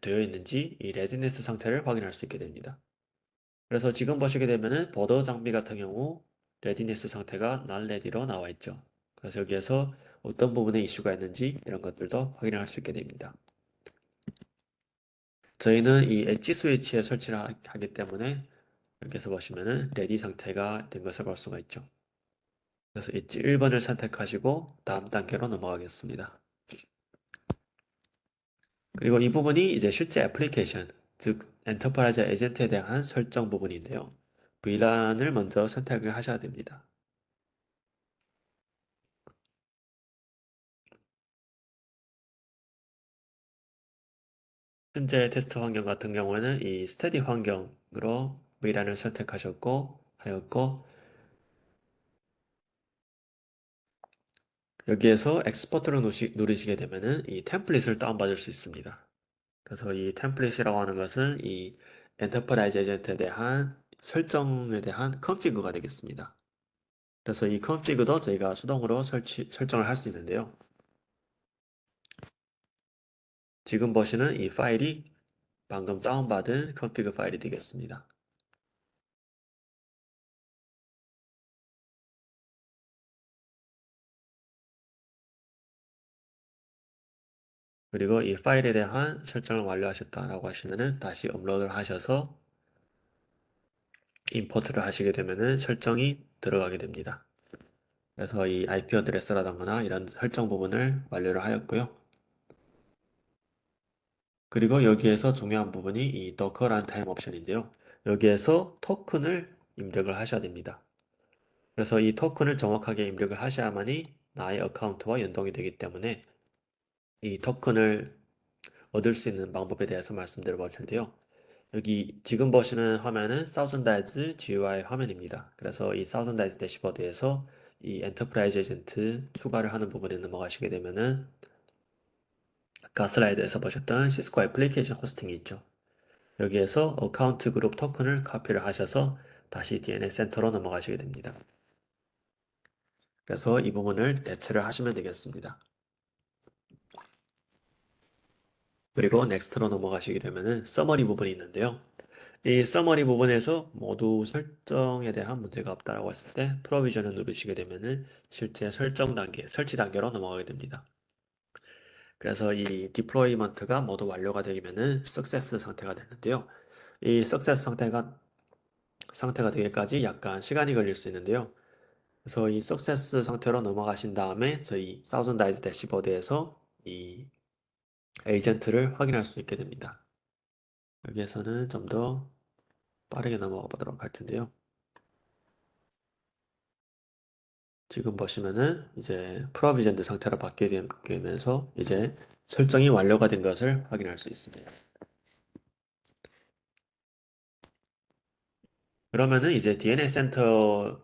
A: 되어 있는지 이 레디니스 상태를 확인할 수 있게 됩니다. 그래서 지금 보시게 되면은 버더 장비 같은 경우 레디니스 상태가 not ready로 나와 있죠. 그래서 여기에서 어떤 부분에 이슈가 있는지 이런 것들도 확인할 수 있게 됩니다. 저희는 이 엣지 스위치에 설치를 하기 때문에 여기서 보시면은 레디 상태가 된 것을 볼 수가 있죠. 그래서 엣지 1번을 선택하시고 다음 단계로 넘어가겠습니다. 그리고 이 부분이 이제 실제 애플리케이션, 즉 엔터프라이즈 에이전트에 대한 설정 부분인데요. VLAN을 먼저 선택을 하셔야 됩니다. 현재 테스트 환경 같은 경우에는 이 스테디 환경으로 VLAN을 선택하셨고 하였고 여기에서 엑스포트를 누르시게 되면은 이 템플릿을 다운받을 수 있습니다. 그래서 이 템플릿이라고 하는 것은 이 엔터프라이즈 에이전트에 대한 설정에 대한 컨피그가 되겠습니다. 그래서 이 컨피그도 저희가 수동으로 설정을 할 수 있는데요. 지금 보시는 이 파일이 방금 다운받은 컨피그 파일이 되겠습니다. 그리고 이 파일에 대한 설정을 완료하셨다라고 하시면은 다시 업로드를 하셔서 임포트를 하시게 되면은 설정이 들어가게 됩니다. 그래서 이 IP 어드레스라던가 이런 설정 부분을 완료를 하였고요. 그리고 여기에서 중요한 부분이 이 Docker Runtime 옵션인데요. 여기에서 토큰을 입력을 하셔야 됩니다. 그래서 이 토큰을 정확하게 입력을 하셔야만이 나의 어카운트와 연동이 되기 때문에 이 토큰을 얻을 수 있는 방법에 대해서 말씀드려 볼 텐데요. 여기 지금 보시는 화면은 Thousand Eyes GUI 화면입니다. 그래서 이 Thousand Eyes 대시보드에서 이 엔터프라이즈 에이전트 추가를 하는 부분에 넘어가시게 되면은 아까 슬라이드에서 보셨던 시스코 애플리케이션 호스팅이 있죠. 여기에서 어카운트 그룹 토큰을 카피를 하셔서 다시 DNS 센터로 넘어가시게 됩니다. 그래서 이 부분을 대체를 하시면 되겠습니다. 그리고 넥스트로 넘어가시게 되면은 서머리 부분이 있는데요. 이 서머리 부분에서 모두 설정에 대한 문제가 없다라고 했을 때 프로비전을 누르시게 되면은 실제 설정 단계, 설치 단계로 넘어가게 됩니다. 그래서 이 디플로이먼트가 모두 완료가 되면은 석세스 상태가 되는데요. 이 석세스 상태가 되기까지 약간 시간이 걸릴 수 있는데요. 그래서 이 석세스 상태로 넘어가신 다음에 저희 사우전드 아이즈 대시보드에서 이 에이전트를 확인할 수 있게 됩니다. 여기에서는 좀 더 빠르게 넘어가 보도록 할 텐데요. 지금 보시면은 이제 프로비전드 상태로 바뀌게 되면서 이제 설정이 완료가 된 것을 확인할 수 있습니다. 그러면은 이제 DNS 센터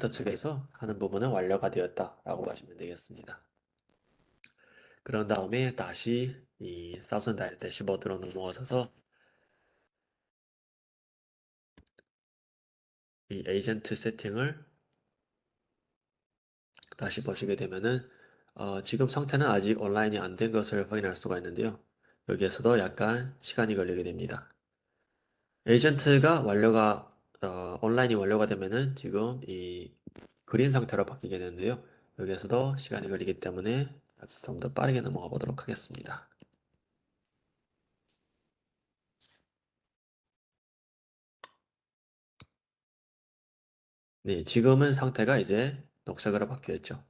A: 측에서 하는 부분은 완료가 되었다라고 보시면 되겠습니다. 그런 다음에 다시 이 사우선드 대시보드로 넘어가셔서 이 에이전트 세팅을 다시 보시게 되면은 지금 상태는 아직 온라인이 안 된 것을 확인할 수가 있는데요. 여기에서도 약간 시간이 걸리게 됩니다. 에이전트가 온라인이 완료가 되면은 지금 이 그린 상태로 바뀌게 되는데요. 여기에서도 시간이 걸리기 때문에 좀 더 빠르게 넘어가 보도록 하겠습니다. 네, 지금은 상태가 이제 녹색으로 바뀌었죠.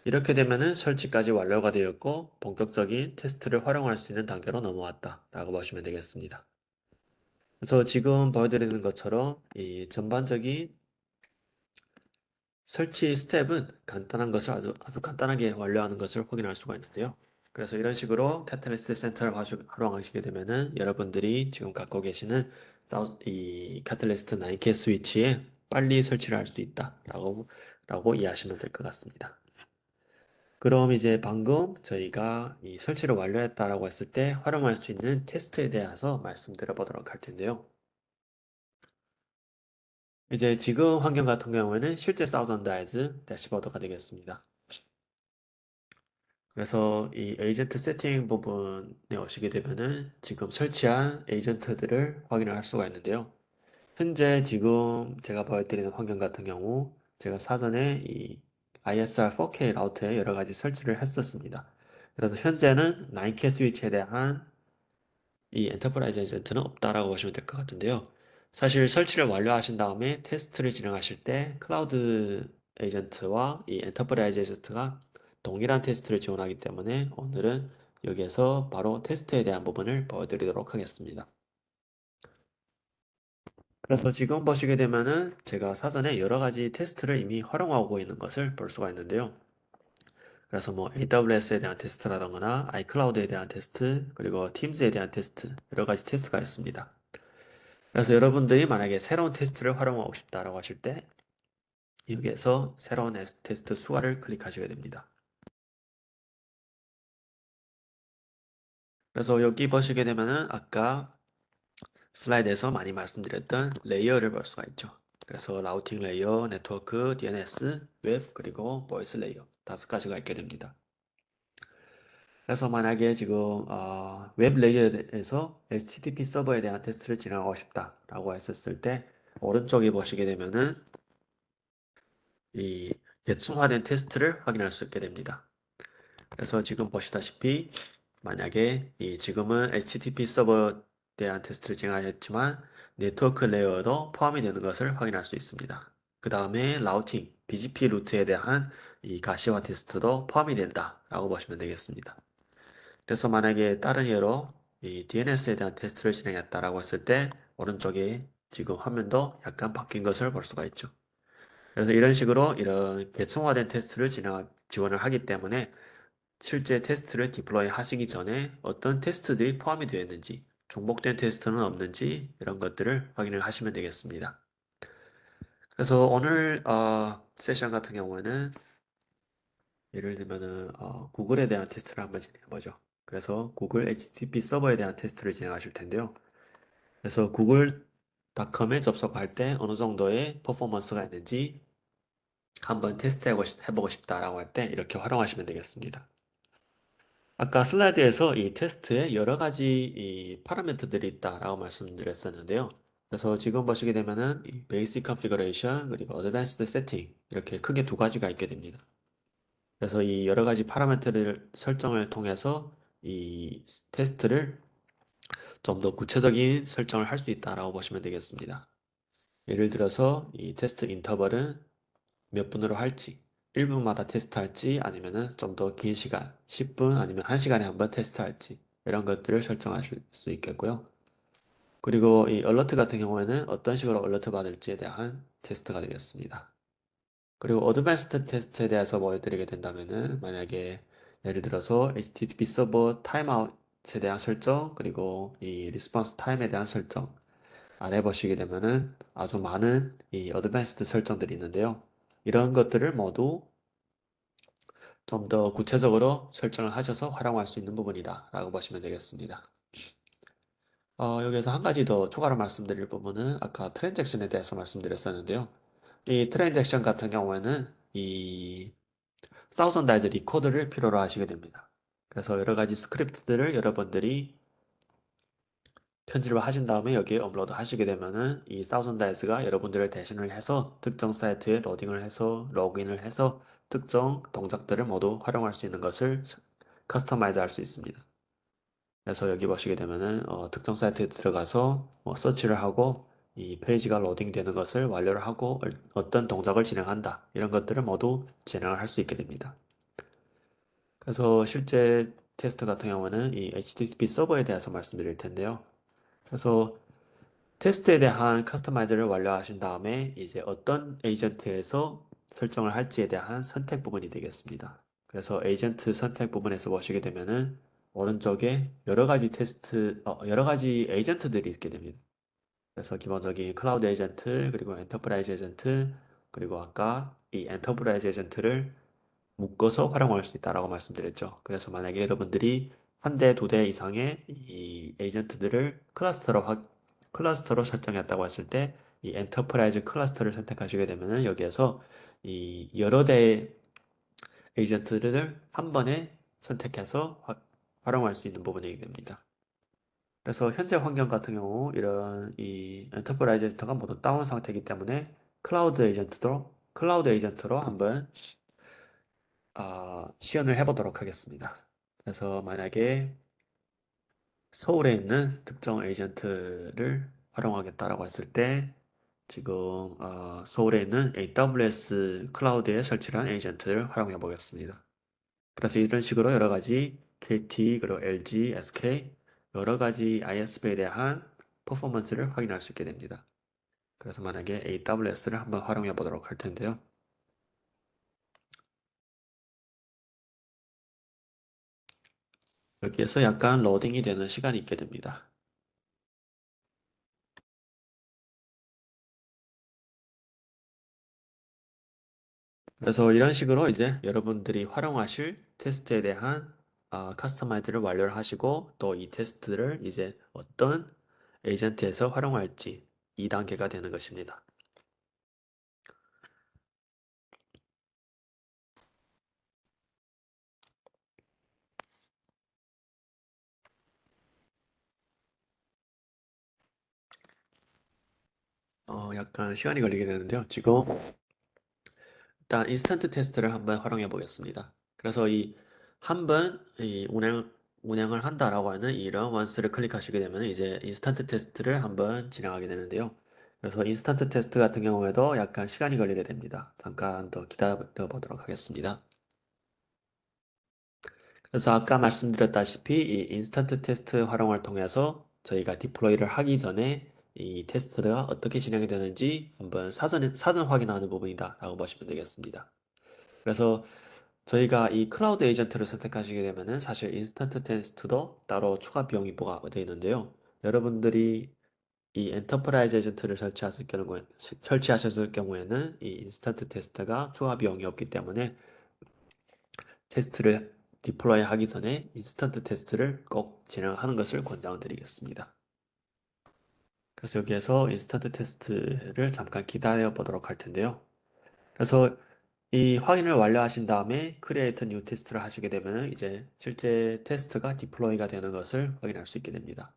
A: 이렇게 되면은 설치까지 완료가 되었고 본격적인 테스트를 활용할 수 있는 단계로 넘어왔다라고 보시면 되겠습니다. 그래서 지금 보여드리는 것처럼 이 전반적인 설치 스텝은 간단한 것을 아주 간단하게 완료하는 것을 확인할 수가 있는데요. 그래서 이런 식으로 카탈리스트 센터를 활용하시게 되면은 여러분들이 지금 갖고 계시는 이 카탈리스트 9K 스위치에 빨리 설치를 할 수 있다라고 이해하시면 될 것 같습니다. 그럼 이제 방금 저희가 이 설치를 완료했다라고 했을 때 활용할 수 있는 테스트에 대해서 말씀드려 보도록 할 텐데요. 이제 지금 환경 같은 경우에는 실제 사우전드 아이즈 대시보드가 되겠습니다. 그래서 이 에이전트 세팅 부분에 오시게 되면은 지금 설치한 에이전트들을 확인할 수가 있는데요. 현재 지금 제가 보여드리는 환경 같은 경우 제가 사전에 이 ISR 4K 라우터에 여러 가지 설치를 했었습니다. 그래서 현재는 9K 스위치에 대한 이 엔터프라이즈 에이전트는 없다라고 보시면 될 것 같은데요. 사실 설치를 완료하신 다음에 테스트를 진행하실 때 클라우드 에이전트와 이 엔터프라이즈 에이전트가 동일한 테스트를 지원하기 때문에 오늘은 여기에서 바로 테스트에 대한 부분을 보여드리도록 하겠습니다. 그래서 지금 보시게 되면은 제가 사전에 여러 가지 테스트를 이미 활용하고 있는 것을 볼 수가 있는데요. 그래서 뭐 AWS에 대한 테스트라던가 iCloud에 대한 테스트, 그리고 Teams에 대한 테스트, 여러 가지 테스트가 있습니다. 그래서 여러분들이 만약에 새로운 테스트를 활용하고 싶다라고 하실 때 여기에서 새로운 테스트 수화를 클릭하시게 됩니다. 그래서 여기 보시게 되면은 아까 슬라이드에서 많이 말씀드렸던 레이어를 볼 수가 있죠. 그래서 라우팅 레이어, 네트워크, DNS, 웹, 그리고 보이스 레이어 5가지가 있게 됩니다. 그래서 만약에 지금 웹 레이어에서 HTTP 서버에 대한 테스트를 진행하고 싶다라고 했었을 때 오른쪽에 보시게 되면은 이 계층화된 테스트를 확인할 수 있게 됩니다. 그래서 지금 보시다시피 만약에 지금은 HTTP 서버에 대한 테스트를 진행하였지만 네트워크 레이어도 포함이 되는 것을 확인할 수 있습니다. 그 다음에 라우팅, BGP 루트에 대한 이 가시화 테스트도 포함이 된다라고 보시면 되겠습니다. 그래서 만약에 다른 예로 이 DNS에 대한 테스트를 진행했다라고 했을 때 오른쪽에 지금 화면도 약간 바뀐 것을 볼 수가 있죠. 그래서 이런 식으로 이런 계층화된 테스트를 지원을 하기 때문에 실제 테스트를 디플로이 하시기 전에 어떤 테스트들이 포함이 되어 있는지, 중복된 테스트는 없는지 이런 것들을 확인을 하시면 되겠습니다. 그래서 오늘 세션 같은 경우에는 예를 들면은 구글에 대한 테스트를 한번 진행해 보죠. 그래서 구글 HTTP 서버에 대한 테스트를 진행하실 텐데요. 그래서 구글닷컴에 접속할 때 어느 정도의 퍼포먼스가 있는지 한번 해보고 싶다라고 할 때 이렇게 활용하시면 되겠습니다. 아까 슬라이드에서 이 테스트에 여러 가지 이 파라미터들이 있다라고 말씀드렸었는데요. 그래서 지금 보시게 되면은 이 베이직 컨피그레이션 그리고 어드밴스드 세팅 이렇게 크게 두 가지가 있게 됩니다. 그래서 이 여러 가지 파라미터를 설정을 통해서 이 테스트를 좀 더 구체적인 설정을 할 수 있다라고 보시면 되겠습니다. 예를 들어서 이 테스트 인터벌은 몇 분으로 할지, 1분마다 테스트할지 아니면은 좀 더 긴 시간, 10분 아니면 1시간에 한 번 테스트할지 이런 것들을 설정하실 수 있겠고요. 그리고 이 얼러트 같은 경우에는 어떤 식으로 얼러트 받을지에 대한 테스트가 되겠습니다. 그리고 어드밴스드 테스트에 대해서 보여드리게 된다면은 만약에 예를 들어서 HTTP 서버 타임아웃에 대한 설정 그리고 이 리스폰스 타임에 대한 설정 아래 보시게 되면은 아주 많은 이 어드밴스드 설정들이 있는데요. 이런 것들을 모두 좀 더 구체적으로 설정을 하셔서 활용할 수 있는 부분이다 라고 보시면 되겠습니다. 여기서 한 가지 더 추가로 말씀드릴 부분은 아까 트랜잭션에 대해서 말씀드렸었는데요. 이 트랜잭션 같은 경우에는 이 사우선드 다이즈 리코더를 필요로 하시게 됩니다. 그래서 여러 가지 스크립트들을 여러분들이 편집을 하신 다음에 여기에 업로드 하시게 되면은 이 사우선드 다이즈가 여러분들을 대신을 해서 특정 사이트에 로딩을 해서 로그인을 해서 특정 동작들을 모두 활용할 수 있는 것을 커스터마이즈 할 수 있습니다. 그래서 여기 보시게 되면은 특정 사이트에 들어가서 서치를 하고 이 페이지가 로딩되는 것을 완료를 하고 어떤 동작을 진행한다 이런 것들을 모두 진행을 할 수 있게 됩니다. 그래서 실제 테스트 같은 경우는 이 HTTP 서버에 대해서 말씀드릴 텐데요. 그래서 테스트에 대한 커스터마이즈를 완료하신 다음에 이제 어떤 에이전트에서 설정을 할지에 대한 선택 부분이 되겠습니다. 그래서 에이전트 선택 부분에서 보시게 되면은 오른쪽에 여러 가지 에이전트들이 있게 됩니다. 그래서 기본적인 클라우드 에이전트, 그리고 엔터프라이즈 에이전트, 그리고 아까 이 엔터프라이즈 에이전트를 묶어서 활용할 수 있다라고 말씀드렸죠. 그래서 만약에 여러분들이 한 대, 두 대 이상의 이 에이전트들을 클러스터로 설정했다고 했을 때, 이 엔터프라이즈 클러스터를 선택하시게 되면은 여기에서 이 여러 대의 에이전트들을 한 번에 선택해서 활용할 수 있는 부분이 됩니다. 그래서 현재 환경 같은 경우 이런 이 엔터프라이즈 에이전트가 모두 다운 상태이기 때문에 클라우드 에이전트로 한번 시연을 해보도록 하겠습니다. 그래서 만약에 서울에 있는 특정 에이전트를 활용하겠다라고 했을 때 지금 서울에 있는 AWS 클라우드에 설치한 에이전트를 활용해 보겠습니다. 그래서 이런 식으로 여러 가지 KT 그리고 LG, SK 여러 가지 ISP에 대한 퍼포먼스를 확인할 수 있게 됩니다. 그래서 만약에 AWS를 한번 활용해 보도록 할 텐데요. 여기에서 약간 로딩이 되는 시간이 있게 됩니다. 그래서 이런 식으로 이제 여러분들이 활용하실 테스트에 대한 커스터마이즈를 완료를 하시고 또 이 테스트를 이제 어떤 에이전트에서 활용할지 2단계가 되는 것입니다. 약간 시간이 걸리게 되는데요. 지금 일단 인스턴트 테스트를 한번 활용해 보겠습니다. 그래서 이 한 번 이 운영을 한다라고 하는 이런 원스를 클릭하시게 되면 이제 인스턴트 테스트를 한번 진행하게 되는데요. 그래서 인스턴트 테스트 같은 경우에도 약간 시간이 걸리게 됩니다. 잠깐 더 기다려 보도록 하겠습니다. 그래서 아까 말씀드렸다시피 이 인스턴트 테스트 활용을 통해서 저희가 디플로이를 하기 전에 이 테스트가 어떻게 진행이 되는지 한번 사전 확인하는 부분이다라고 보시면 되겠습니다. 그래서 저희가 이 클라우드 에이전트를 선택하시게 되면은 사실 인스턴트 테스트도 따로 추가 비용이 부과되어 있는데요. 여러분들이 이 엔터프라이즈 에이전트를 설치하셨을 경우에는 이 인스턴트 테스트가 추가 비용이 없기 때문에 테스트를 디플로이 하기 전에 인스턴트 테스트를 꼭 진행하는 것을 권장드리겠습니다. 그래서 여기에서 인스턴트 테스트를 잠깐 기다려 보도록 할 텐데요. 그래서 이 확인을 완료하신 다음에 Create New Test를 하시게 되면 이제 실제 테스트가 디플로이가 되는 것을 확인할 수 있게 됩니다.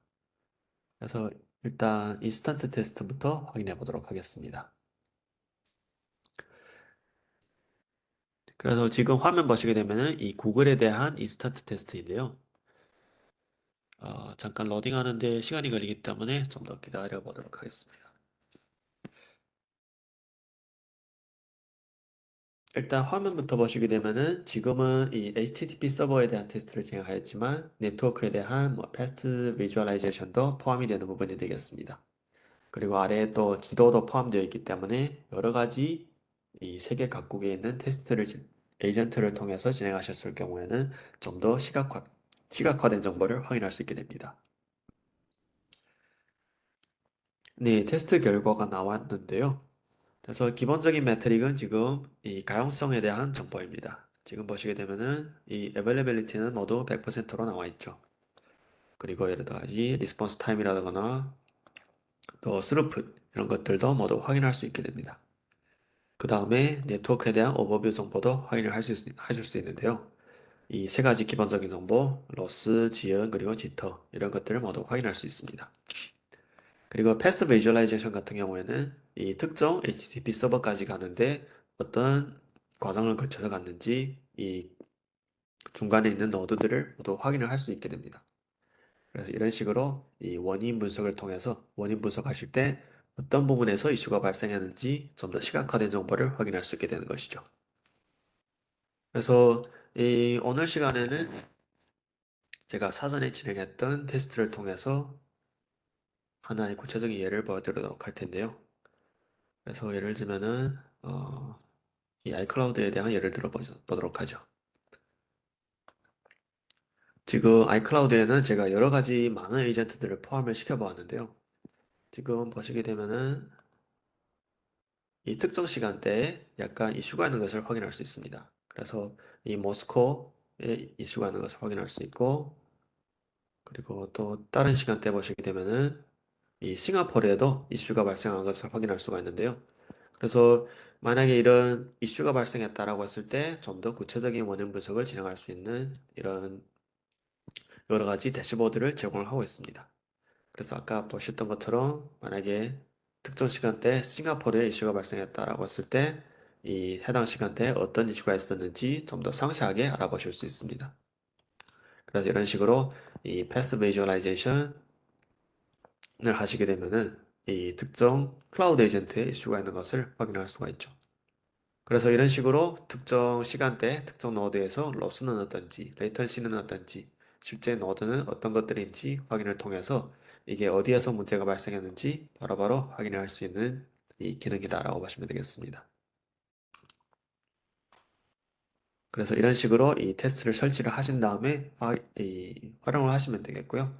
A: 그래서 일단 인스턴트 테스트부터 확인해 보도록 하겠습니다. 그래서 지금 화면 보시게 되면은 이 구글에 대한 인스턴트 테스트인데요. 잠깐 로딩하는데 시간이 걸리기 때문에 좀 더 기다려 보도록 하겠습니다. 일단 화면부터 보시게 되면은 지금은 이 HTTP 서버에 대한 테스트를 진행하였지만 네트워크에 대한 패스트 비주얼라이제이션도 포함이 되는 부분이 되겠습니다. 그리고 아래에 또 지도도 포함되어 있기 때문에 여러 가지 이 세계 각국에 있는 에이전트를 통해서 진행하셨을 경우에는 좀 더 시각화된 정보를 확인할 수 있게 됩니다. 네, 테스트 결과가 나왔는데요. 그래서 기본적인 매트릭은 지금 이 가용성에 대한 정보입니다. 지금 보시게 되면은 이 availability는 모두 100%로 나와 있죠. 그리고 여러 가지 리스폰스 타임이라거나 또 스루풋 이런 것들도 모두 확인할 수 있게 됩니다. 그 다음에 네트워크에 대한 오버뷰 정보도 확인을 하실 수 있는데요. 이 세 가지 기본적인 정보, 로스, 지연, 그리고 지터 이런 것들을 모두 확인할 수 있습니다. 그리고 패스 비주얼라이제이션 같은 경우에는 이 특정 HTTP 서버까지 가는데 어떤 과정을 거쳐서 갔는지 이 중간에 있는 노드들을 모두 확인을 할 수 있게 됩니다. 그래서 이런 식으로 이 원인 분석을 통해서 원인 분석하실 때 어떤 부분에서 이슈가 발생했는지 좀 더 시각화된 정보를 확인할 수 있게 되는 것이죠. 그래서 이 오늘 시간에는 제가 사전에 진행했던 테스트를 통해서 하나의 구체적인 예를 보여드리도록 할 텐데요. 그래서 예를 들면은 이 아이클라우드에 대한 예를 들어보도록 하죠. 지금 아이클라우드에는 제가 여러 가지 많은 에이전트들을 포함을 시켜보았는데요. 지금 보시게 되면은 이 특정 시간대에 약간 이슈가 있는 것을 확인할 수 있습니다. 그래서 이 모스코에 이슈가 있는 것을 확인할 수 있고, 그리고 또 다른 시간대 보시게 되면은 이 싱가포르에도 이슈가 발생한 것을 확인할 수가 있는데요. 그래서 만약에 이런 이슈가 발생했다라고 했을 때 좀 더 구체적인 원인 분석을 진행할 수 있는 이런 여러 가지 대시보드를 제공을 하고 있습니다. 그래서 아까 보셨던 것처럼 만약에 특정 시간대에 싱가포르에 이슈가 발생했다라고 했을 때 이 해당 시간대에 어떤 이슈가 있었는지 좀 더 상세하게 알아보실 수 있습니다. 그래서 이런 식으로 이 패스 비주얼라이제이션을 하시게 되면은 이 특정 클라우드 에이전트에 이슈가 있는 것을 확인할 수가 있죠. 그래서 이런 식으로 특정 시간대, 특정 노드에서 로스는 어떤지, 레이턴시는 어떤지, 실제 노드는 어떤 것들인지 확인을 통해서 이게 어디에서 문제가 발생했는지 바로바로 확인할 수 있는 이 기능이다라고 보시면 되겠습니다. 그래서 이런 식으로 이 테스트를 설치를 하신 다음에 활용을 하시면 되겠고요.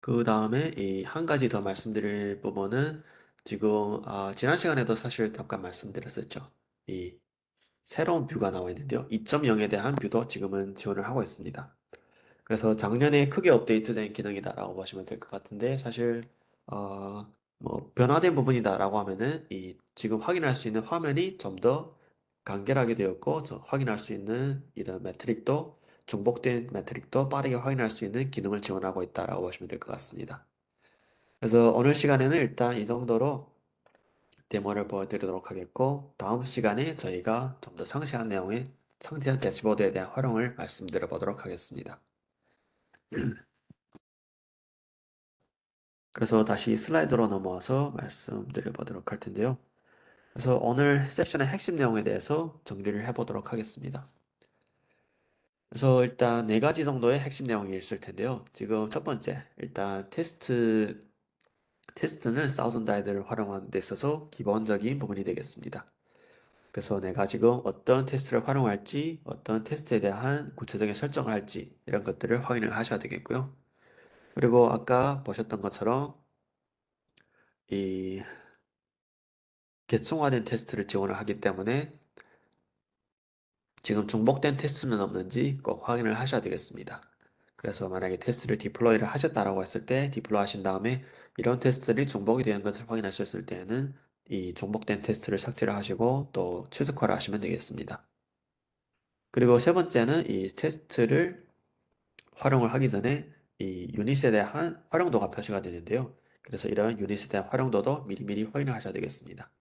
A: 그 다음에 이 한 가지 더 말씀드릴 부분은 지금 지난 시간에도 사실 잠깐 말씀드렸었죠. 이 새로운 뷰가 나와 있는데요. 2.0에 대한 뷰도 지금은 지원을 하고 있습니다. 그래서 작년에 크게 업데이트된 기능이다라고 보시면 될 것 같은데 사실 어, 뭐 변화된 부분이다라고 하면은 이 지금 확인할 수 있는 화면이 좀 더 간결하게 되었고 확인할 수 있는 이런 매트릭도 중복된 매트릭도 빠르게 확인할 수 있는 기능을 지원하고 있다라고 보시면 될 것 같습니다. 그래서 오늘 시간에는 일단 이 정도로 데모를 보여드리도록 하겠고 다음 시간에 저희가 좀 더 상세한 내용의 상세한 대시보드에 대한 활용을 말씀드려 보도록 하겠습니다. 그래서 다시 슬라이드로 넘어와서 말씀드려 보도록 할 텐데요. 그래서 오늘 세션의 핵심 내용에 대해서 정리를 해보도록 하겠습니다. 그래서 일단 네 가지 정도의 핵심 내용이 있을 텐데요. 지금 첫 번째, 일단 테스트는 사우전 다이드를 활용하는 데 있어서 기본적인 부분이 되겠습니다. 그래서 내가 지금 어떤 테스트를 활용할지, 어떤 테스트에 대한 구체적인 설정을 할지, 이런 것들을 확인을 하셔야 되겠고요. 그리고 아까 보셨던 것처럼 이 계층화된 테스트를 지원을 하기 때문에 지금 중복된 테스트는 없는지 꼭 확인을 하셔야 되겠습니다. 그래서 만약에 테스트를 디플로이를 하셨다라고 했을 때 디플로이 하신 다음에 이런 테스트들이 중복이 되는 것을 확인하셨을 때는 이 중복된 테스트를 삭제를 하시고 또 최적화를 하시면 되겠습니다. 그리고 세 번째는 이 테스트를 활용을 하기 전에 이 유닛에 대한 활용도가 표시가 되는데요. 그래서 이런 유닛에 대한 활용도도 미리미리 확인을 하셔야 되겠습니다.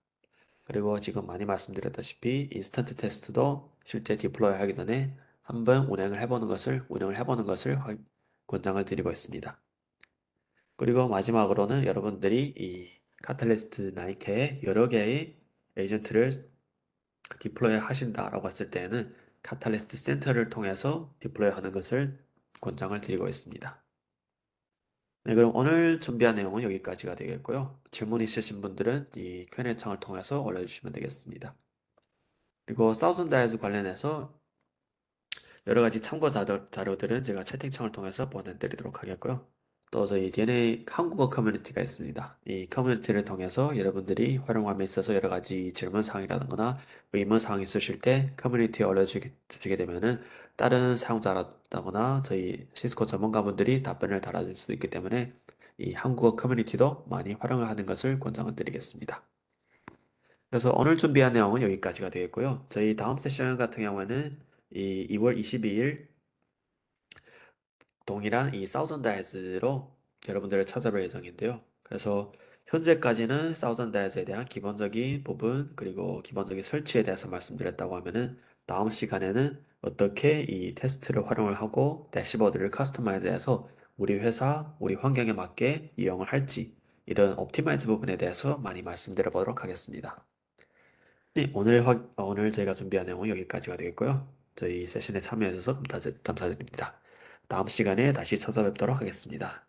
A: 그리고 지금 많이 말씀드렸다시피 인스턴트 테스트도 실제 디플로이 하기 전에 한번 운영을 해보는 것을 권장을 드리고 있습니다. 그리고 마지막으로는 여러분들이 이 카탈리스트 나이케의 여러 개의 에이전트를 디플로이 하신다라고 했을 때에는 카탈리스트 센터를 통해서 디플로이 하는 것을 권장을 드리고 있습니다. 네, 그럼 오늘 준비한 내용은 여기까지가 되겠고요. 질문 있으신 분들은 이 Q&A 창을 통해서 올려주시면 되겠습니다. 그리고 사우전 다이즈 관련해서 여러 가지 참고 자료들은 제가 채팅창을 통해서 보내드리도록 하겠고요. 또 저희 DNA 한국어 커뮤니티가 있습니다. 이 커뮤니티를 통해서 여러분들이 활용함에 있어서 여러 가지 질문 사항이라거나 의문 사항 있으실 때 커뮤니티에 올려주시게 되면은 다른 사용자라거나 저희 시스코 전문가분들이 답변을 달아줄 수 있기 때문에 이 한국어 커뮤니티도 많이 활용을 하는 것을 권장을 드리겠습니다. 그래서 오늘 준비한 내용은 여기까지가 되겠고요. 저희 다음 세션 같은 경우에는 이 2월 22일 동일한 이 사우전 다이즈로 여러분들을 찾아뵐 예정인데요. 그래서 현재까지는 사우전 다이즈에 대한 기본적인 부분 그리고 기본적인 설치에 대해서 말씀드렸다고 하면은 다음 시간에는 어떻게 이 테스트를 활용을 하고 대시보드를 커스터마이즈해서 우리 회사, 우리 환경에 맞게 이용을 할지 이런 옵티마이즈 부분에 대해서 많이 말씀드려 보도록 하겠습니다. 네, 오늘 저희가 준비한 내용은 여기까지가 되겠고요. 저희 세션에 참여해 주셔서 감사드립니다. 다음 시간에 다시 찾아뵙도록 하겠습니다.